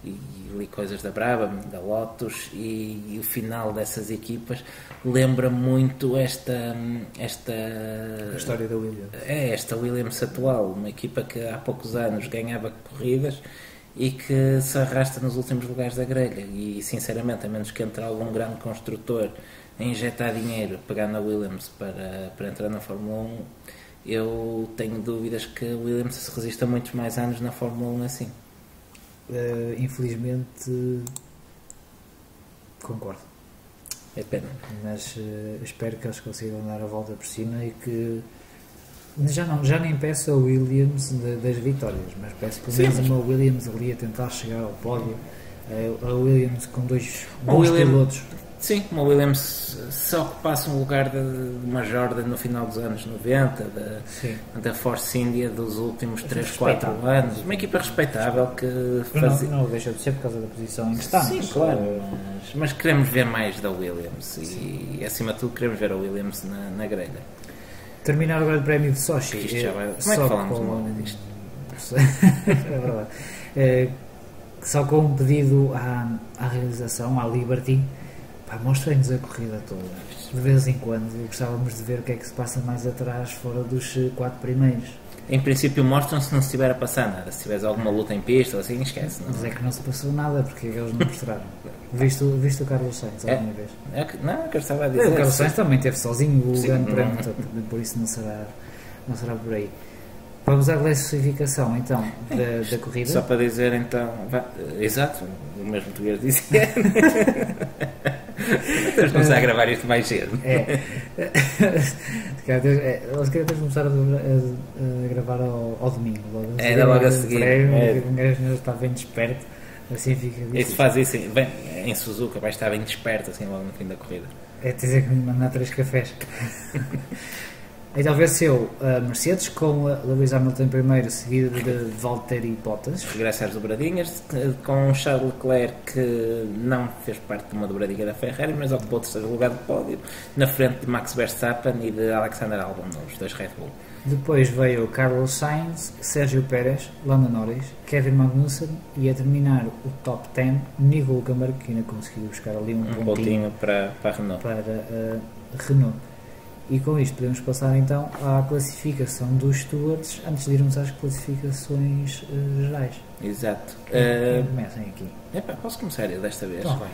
e li coisas da Brabham, da Lotus, e o final dessas equipas lembra muito esta A história da Williams. esta Williams atual, uma equipa que há poucos anos ganhava corridas e que se arrasta nos últimos lugares da grelha, e sinceramente, a menos que entre algum grande construtor a injetar dinheiro, pegar na Williams para entrar na Fórmula 1, eu tenho dúvidas que a Williams se resista muitos mais anos na Fórmula 1 assim. Infelizmente concordo, É pena. mas espero que eles consigam dar a volta por cima e que já nem peço a Williams das vitórias, mas peço pelo menos uma Williams ali a tentar chegar ao pódio, a Williams com dois bons pilotos. Sim, uma Williams se ocupasse um lugar de uma Jordan no final dos anos 90, da Force India dos últimos 3, 4 anos, uma equipa respeitável que fazia... Não deixa de ser por causa da posição em que está. Sim, claro, mas queremos ver mais da Williams e acima de tudo queremos ver a Williams na grelha. Terminar o Grande Prémio de Sochi. Isto já vai... Como é que falamos uma hora disto? É verdade. Só com um pedido à realização, à Liberty, mostrem-nos a corrida toda. De vez em quando gostávamos de ver o que é que se passa mais atrás, fora dos 4 primeiros. Em princípio mostram se não se estiver a passar nada. Se tiveres alguma luta em pista ou assim, esquece. Não? Mas é que não se passou nada, porque eles não mostraram. Viste o Carlos Sainz alguma vez? Não, que eu estava a dizer. O Carlos Sainz também teve sozinho o Grande não. Prémio, por isso não será por aí. Vamos à classificação então da corrida. Só para dizer então, exato, o mesmo que tu ias dizer. Temos de começar a gravar isto mais cedo. Eles querem começar a gravar ao domingo. Logo a seguir. Um gajo está bem desperto, assim fica difícil. Isso faz isso, bem, em Suzuka vai estar bem desperto assim logo no fim da corrida. É dizer que me mandar 3 cafés. Então venceu a Mercedes com a Lewis Hamilton primeiro, seguido de Valtteri Bottas. Regressa às dobradinhas, com Charles Leclerc, que não fez parte de uma dobradinha da Ferrari, mas ocupou o terceiro lugar do pódio, na frente de Max Verstappen e de Alexander Albon, os dois Red Bull. Depois veio Carlos Sainz, Sérgio Pérez, Lando Norris, Kevin Magnussen e a terminar o top 10, Nico Hülkenberg, que ainda conseguiu buscar ali um pontinho para a Renault. Para a Renault. E com isto podemos passar então à classificação dos stewards antes de irmos às classificações gerais. Exato. Comecem aqui. Posso começar eu desta vez? Então vai.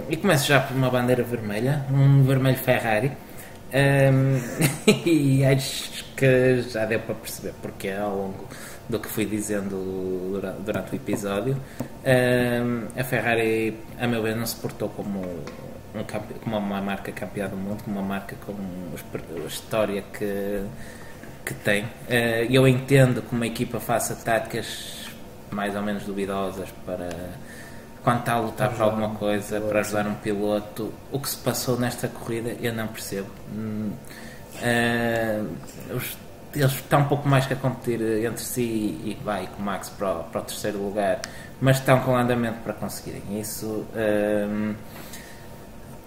E começo já por uma bandeira vermelha, um vermelho Ferrari. E acho que já deu para perceber porque ao longo do que fui dizendo durante o episódio. A Ferrari, a meu ver, não se portou como uma marca campeã do mundo, como uma marca com a história que tem. Eu entendo que uma equipa faça táticas mais ou menos duvidosas para quando está a lutar por alguma coisa, para ajudar um piloto. O que se passou nesta corrida eu não percebo. Eles estão um pouco mais que a competir entre si e vai com o Max para o terceiro lugar, mas estão com andamento para conseguirem isso.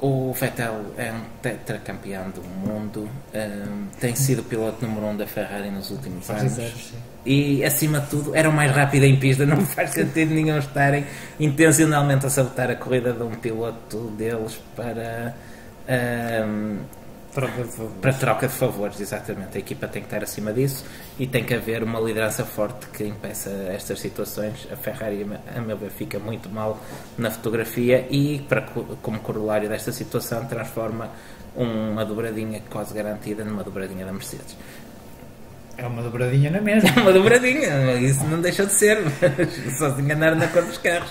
O Vettel é um tetracampeão do mundo, tem sido o piloto número 1 da Ferrari nos últimos anos. E, acima de tudo, era o mais rápido em pista. Não faz sentido nenhum estarem intencionalmente a sabotar a corrida de um piloto deles para troca de favores, exatamente. A equipa tem que estar acima disso e tem que haver uma liderança forte que impeça estas situações. A Ferrari, a meu ver, fica muito mal na fotografia e, como corolário desta situação, transforma uma dobradinha quase garantida numa dobradinha da Mercedes. É uma dobradinha na mesma. É uma dobradinha, isso não deixa de ser, mas só se enganar na cor dos carros.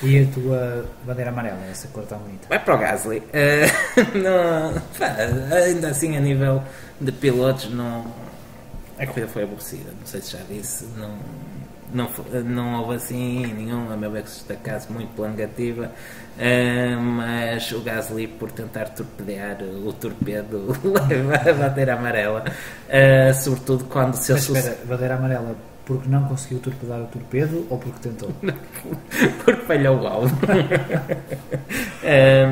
E a tua bandeira amarela, essa cor tão bonita? Vai para o Gasly. Ainda assim, a nível de pilotos, a corrida foi aborrecida. Não sei se já disse, não houve assim nenhum, a meu ver, que se destacasse muito pela negativa. Mas o Gasly, por tentar torpedear o torpedo, leva a bandeira amarela, sobretudo quando se espera, bandeira amarela porque não conseguiu torpedar o torpedo ou porque tentou? Porque falhou o alvo.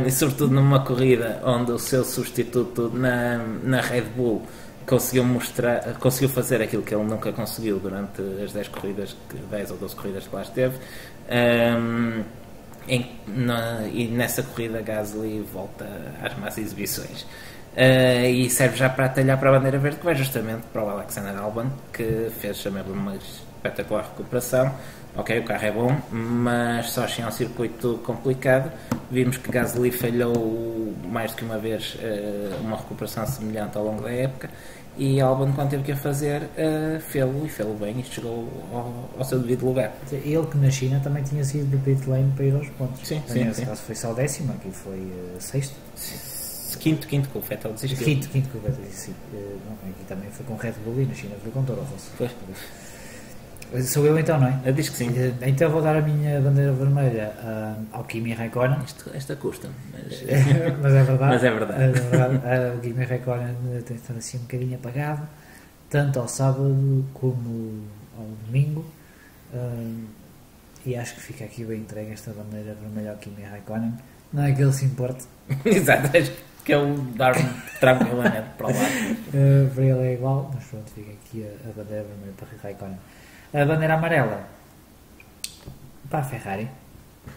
E sobretudo numa corrida onde o seu substituto na Red Bull conseguiu fazer aquilo que ele nunca conseguiu durante as 10 ou 12 corridas que lá esteve. E nessa corrida Gasly volta às más exibições, e serve já para atalhar para a bandeira verde, que vai justamente para o Alexander Albon, que fez uma espetacular recuperação. Ok, o carro é bom, mas só achei um circuito complicado. Vimos que Gasly falhou mais do que uma vez uma recuperação semelhante ao longo da época, e Albon, quando teve que a fazer, fê-lo bem e chegou ao seu devido lugar. Ele, que na China também tinha sido do pit lane para ir aos pontos. Sim. Nesse caso foi só o 10º, aqui foi sexto. Quinto que o Vettel desistiu. Quinto que o Vettel desistiu. Aqui também foi com Red Bull e na China foi com Toro Rosso. Sou eu então, não é? Eu disse que sim. Então vou dar a minha bandeira vermelha ao Kimi Raikkonen. Esta custa-me, mas é verdade. Mas é verdade. O Kimi Raikkonen tem estado assim um bocadinho apagado, tanto ao sábado como ao domingo, e acho que fica aqui bem entregue esta bandeira vermelha ao Kimi Raikkonen. Não é que ele se importe. Exato, acho que ele dá-me tranquilamente para lá. Para ele é igual, mas pronto, fica aqui a bandeira vermelha para Raikkonen. A bandeira amarela para a Ferrari.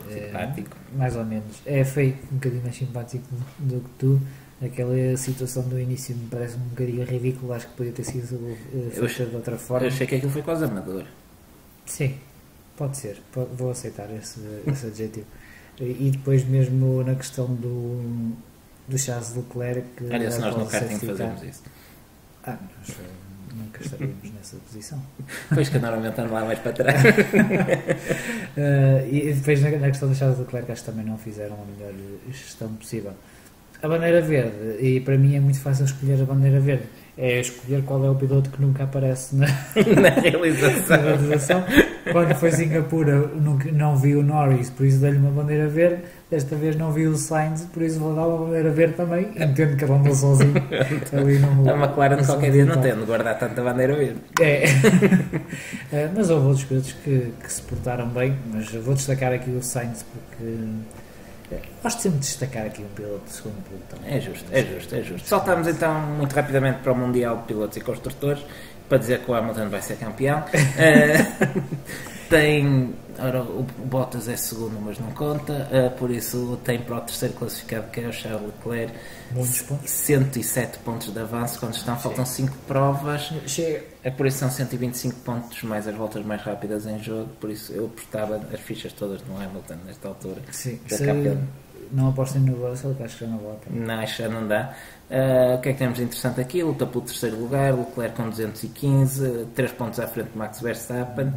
Simpático. Mais ou menos. Foi um bocadinho mais simpático do que tu. Aquela situação do início me parece um bocadinho ridícula. Acho que podia ter sido feita de outra forma. Eu achei que aquilo foi quase amador. Sim, pode ser. Vou aceitar esse adjetivo. E depois mesmo na questão do Charles Leclerc. Olha, se nós no karting fazemos isso. Nós nunca estaríamos nessa posição. Pois que normalmente ando lá mais para trás. E depois na questão do Charles Leclerc, acho que também não fizeram a melhor gestão possível. A bandeira verde, e para mim é muito fácil escolher a bandeira verde, é escolher qual é o piloto que nunca aparece na realização. Quando foi Singapura não vi o Norris, por isso dei-lhe uma bandeira verde. Desta vez não vi o Sainz, por isso vou dar uma bandeira verde também. Entendo que ele andou sozinho ali no, a McLaren de qualquer dia não tem de guardar tanta bandeira verde. Mas houve outros pilotos que se portaram bem, mas vou destacar aqui o Sainz porque Gosto sempre de destacar aqui um piloto de segundo pelotão. É justo. Saltamos então muito rapidamente para o Mundial de Pilotos e Construtores para dizer que o Hamilton vai ser campeão. Ora, o Bottas é segundo, mas não conta, por isso tem para o terceiro classificado, que é o Charles Leclerc, Muitos pontos. 107 pontos de avanço quando estão, faltam 5 provas. É por isso que são 125 pontos mais as voltas mais rápidas em jogo, por isso eu apostava as fichas todas no Hamilton nesta altura. Sim, Já se não apostem no Russell, que acho que já não vale a pena. Não, acho que já não dá. O que é que temos de interessante aqui? Luta pelo terceiro lugar, Leclerc com 215, 3 pontos à frente de Max Verstappen.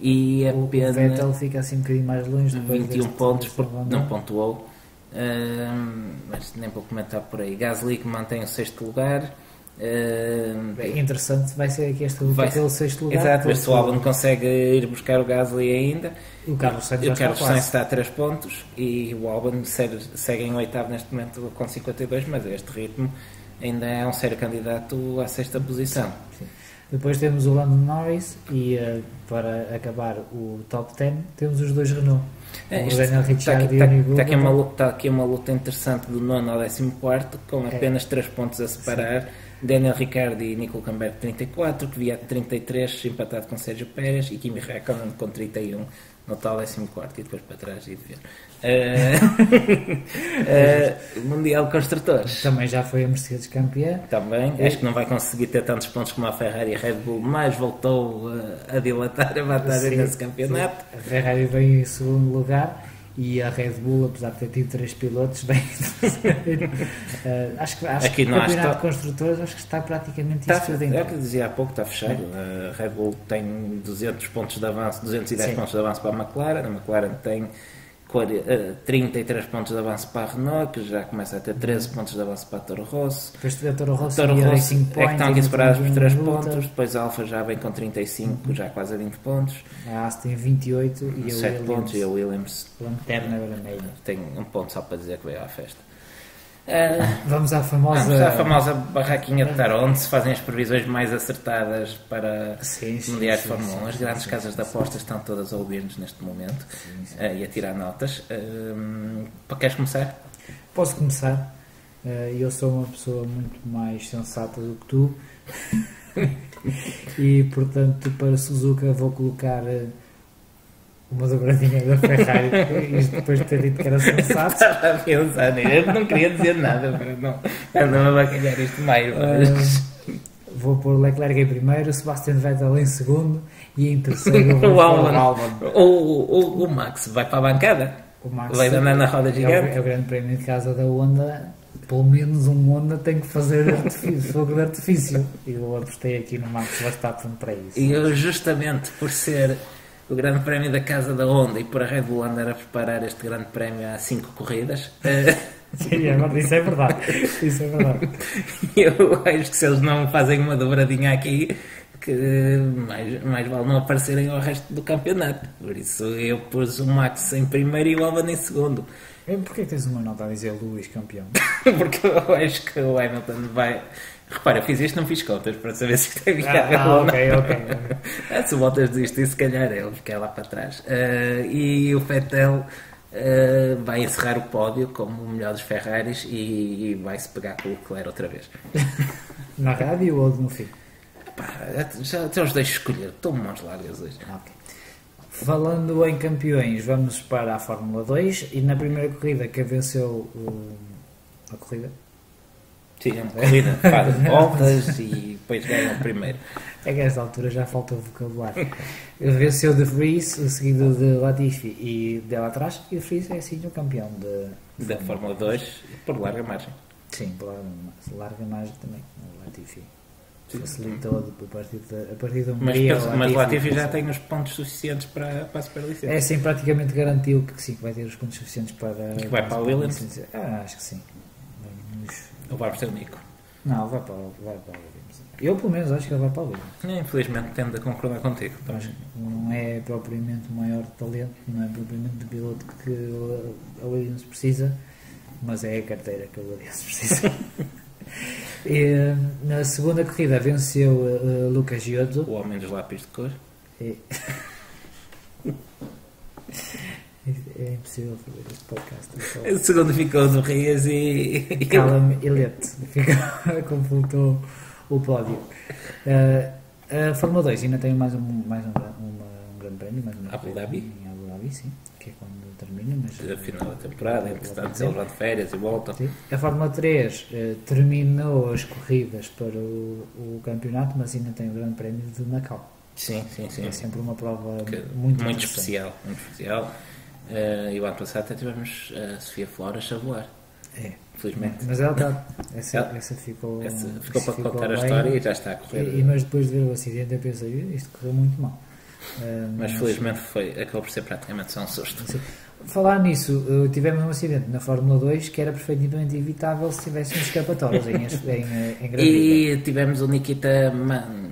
E O apenas Vettel fica assim um bocadinho mais longe. 21 pontos porque não pontuou, mas nem vou comentar por aí. Gasly que mantém o sexto lugar. Bem, interessante vai ser aqui esta luta pelo sexto lugar. Exato, ver se o Albon consegue ir buscar o Gasly ainda. O Carlos Sainz E o Carlos Sainz está a 3 pontos e o Albon segue em oitavo neste momento com 52, mas a este ritmo ainda é um sério candidato à sexta posição. Sim. Depois temos o Lando Norris e para acabar o top 10 temos os dois Renault. O Daniel Ricciardo e o Nico. Está aqui uma luta interessante do 9º ao 14º com apenas 3 pontos a separar. Sim. Daniel Ricciardo e Nico Hülkenberg 34, Kvyat 33, empatado com Sérgio Pérez, e Kimi Räikkönen com 31 no tal 14º, e depois para trás e de ver. Mundial de Construtores. Também já foi a Mercedes campeã. Também, acho que não vai conseguir ter tantos pontos como a Ferrari e a Red Bull, mas voltou a dilatar a vantagem nesse campeonato. Sim. A Ferrari veio em segundo lugar e a Red Bull, apesar de ter tido 3 pilotos, bem, acho que o campeonato de construtores acho que está praticamente tudo em. É o que eu dizia há pouco, está fechado. A Red Bull tem 200 pontos de avanço, 210 pontos de avanço para a McLaren. A McLaren tem 33 pontos de avanço para a Renault, que já começa a ter 13 pontos de avanço para a Toro Rosso. Depois tiver a Toro Rosso é que estão aqui separadas por 3 pontos. Luta. Depois a Alfa já vem com 35, já quase a 20 pontos. A Haas tem 28 e 7 pontos, e a Williams lanterna vermelha. Tem um ponto só para dizer que veio à festa. Vamos à famosa barraquinha de Tarot, onde se fazem as previsões mais acertadas para mundiais de Fórmula 1. As grandes casas de apostas estão todas a ouvir-nos neste momento e a tirar notas. Queres começar? Posso começar. Eu sou uma pessoa muito mais sensata do que tu e, portanto, para Suzuka vou colocar uma dobradinha da Ferrari, isto depois de ter dito que era sensato. Estava a pensar nisso, eu não queria dizer nada, não me vai calhar isto meio. Vou pôr Leclerc em primeiro, Sebastian Vettel em segundo e em terceiro o Albon. O Max vai para a bancada, o Max vai andar na roda gigante. É o grande prémio de casa da Honda. Pelo menos um Honda tem que fazer fogo de artifício. E eu apostei aqui no Max Verstappen para isso. E eu, justamente por ser o grande prémio da casa da Honda e por a Red Bull andar a preparar este grande prémio há 5 corridas. Sim, isso é verdade. Isso é verdade. Eu acho que se eles não fazem uma dobradinha aqui, que mais vale não aparecerem ao resto do campeonato. Por isso eu pus o Max em primeiro e o Albon em segundo. Porquê que tens uma nota a dizer Lewis campeão? Porque eu acho que o Hamilton vai... Repara, eu fiz isto, não fiz contas para saber se isto é viável ou não. Ok. Se o Bottas desistir, se calhar ele fica lá para trás. E o Vettel vai encerrar o pódio como o melhor dos Ferraris e vai-se pegar com o Leclerc outra vez. Na rádio ou no fim? Já os deixo escolher, estou mãos largas hoje. Okay. Falando em campeões, vamos para a Fórmula 2 e na primeira corrida que venceu a corrida? Sim, é uma corrida, faz voltas e depois ganha o primeiro. É que a esta altura já falta o vocabulário. Venceu de Vries, seguido de Latifi e dela atrás, e o Vries é assim o campeão da Fórmula 2 por larga margem. Sim, por larga margem também, o Latifi. Facilitou a partir do meio. Mas Latifi já tem os pontos suficientes para a superlicença. É sim, praticamente garantiu que sim, que vai ter os pontos suficientes para. Que vai para o Williams? Acho que sim. Ou vai para o Nico? Não, vai para o Williams. Eu, pelo menos, acho que ele vai para o Williams. Infelizmente, tendo a concordar contigo. Não é propriamente o maior talento, não é propriamente o piloto que a Williams precisa, mas é a carteira que a Williams precisa. E, na segunda corrida venceu Lucas Giotto. O homem dos lápis de cor. É impossível fazer este podcast. O segundo ficou do Rias e... Cala-me e lê-te. Completou o pódio. A Fórmula 2 ainda tem mais um grande prémio, mais uma Abu Dhabi? Em Abu Dhabi, sim, que é quando termina. Mas, A final da temporada, entretanto, eles vão de férias e voltam. sim. A Fórmula 3 terminou as corridas para o campeonato, mas ainda tem o grande prémio de Macau. Sim. É sempre uma prova Muito interessante. especial, muito especial. E o ano passado até tivemos a Sofia Flores a voar. É. Felizmente. Mas ela está. Essa ficou. Ficou para contar a bem. história e já está a correr. Mas depois de ver o acidente, eu pensei, isto correu muito mal. Mas felizmente acabou por ser praticamente só um susto. Sim. Falar nisso, tivemos um acidente na Fórmula 2 que era perfeitamente evitável se tivéssemos escapatórias em Grande. E tivemos o Nikita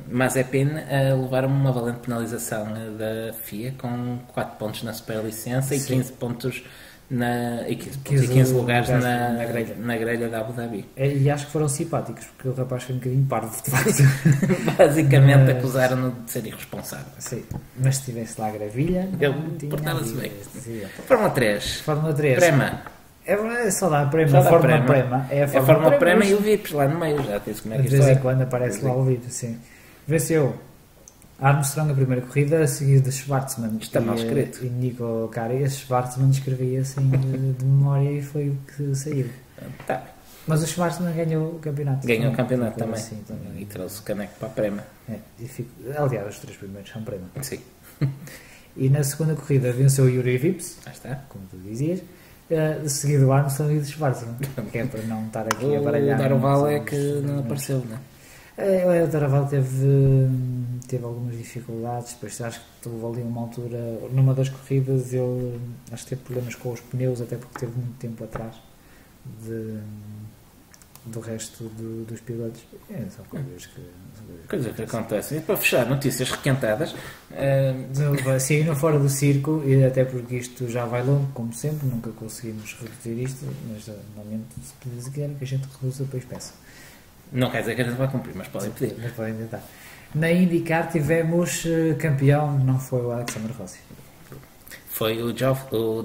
Mazepin a levar uma valente penalização da FIA com 4 pontos na Superlicença e 15 pontos e 15 lugares na grelha da Abu Dhabi. E acho que foram simpáticos, porque o rapaz foi um bocadinho parvo, de facto. Basicamente acusaram-no de ser irresponsável. Sim, mas se tivesse lá a gravilha, Ele portava-se bem. Fórmula 3. Fórmula 3. Prema. É só dar Prema. A Fórmula Prema. É a Fórmula Prema e o Vips lá no meio. Já disse como é que de isto vez em quando aparece lá o Vips, sim. Venceu Armstrong a primeira corrida, a seguir de Schwartzman Está mal escrito. E Nico Karias. Schwartzman escrevia assim de memória e foi o que saiu. Tá. Mas o Schwartzman ganhou o campeonato. Ganhou o campeonato também. Assim, também. E trouxe o caneco para a Prema. Aliás, os 3 primeiros são Prema. Sim. E na segunda corrida venceu o Yuri Vips, como tu dizias, seguido o Armstrong e de Schwartzman. Que é para não estar aqui a baralhar. O Daroval é que não apareceu, não é? O Daroval teve algumas dificuldades, depois acho que houve ali uma altura, numa das corridas, ele acho que teve problemas com os pneus, até porque teve muito tempo atrás do resto dos pilotos. São coisas que acontecem. E para fechar, notícias requentadas. Sim, no Fora do Circo, e até porque isto já vai longo, como sempre, nunca conseguimos reduzir isto, mas normalmente se quiser que a gente reduza, depois peça. Não quer dizer que a gente vai cumprir, mas podem pedir. Mas podem tentar. Na IndyCar tivemos campeão, não foi o Alexander Rossi. Foi o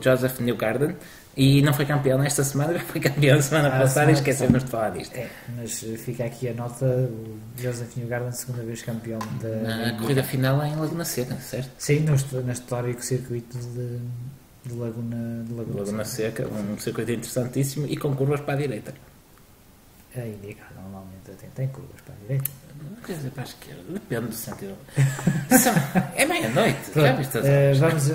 Joseph Newgarden. E não foi campeão nesta semana, já foi campeão na semana passada e esquecemos de falar disto. Mas fica aqui a nota, o Joseph Newgarden, segunda vez campeão na corrida final em Laguna Seca, certo? Sim, no histórico circuito de Laguna Seca, um circuito interessantíssimo e com curvas para a direita. A IndyCar normalmente tem curvas para a direita. Quer dizer, para a esquerda, depende do sentido. É meia-noite, já viste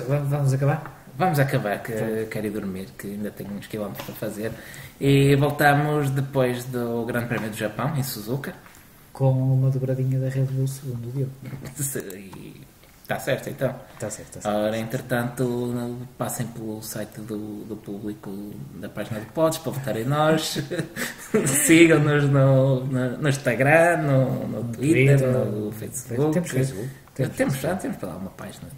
vamos acabar? Vamos acabar, que quero ir dormir, que ainda tenho uns quilómetros para fazer. E voltamos depois do Grande Prémio do Japão, em Suzuka. Com uma dobradinha da Red Bull, segundo o Diogo. Está certo, então. Está certo. Ora, entretanto, passem pelo site do público, da página do Pods, para votarem nós. Sigam-nos no Instagram, no Twitter, no Facebook. Temos Facebook. Temos para lá uma página,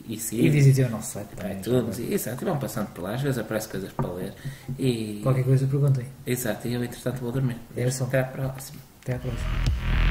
e sim. E visitem o nosso site também. iTunes, exato, e vão passando por lá, às vezes aparecem coisas para ler. Qualquer coisa perguntem. Exato, e eu entretanto vou dormir. Até à próxima. Até à próxima.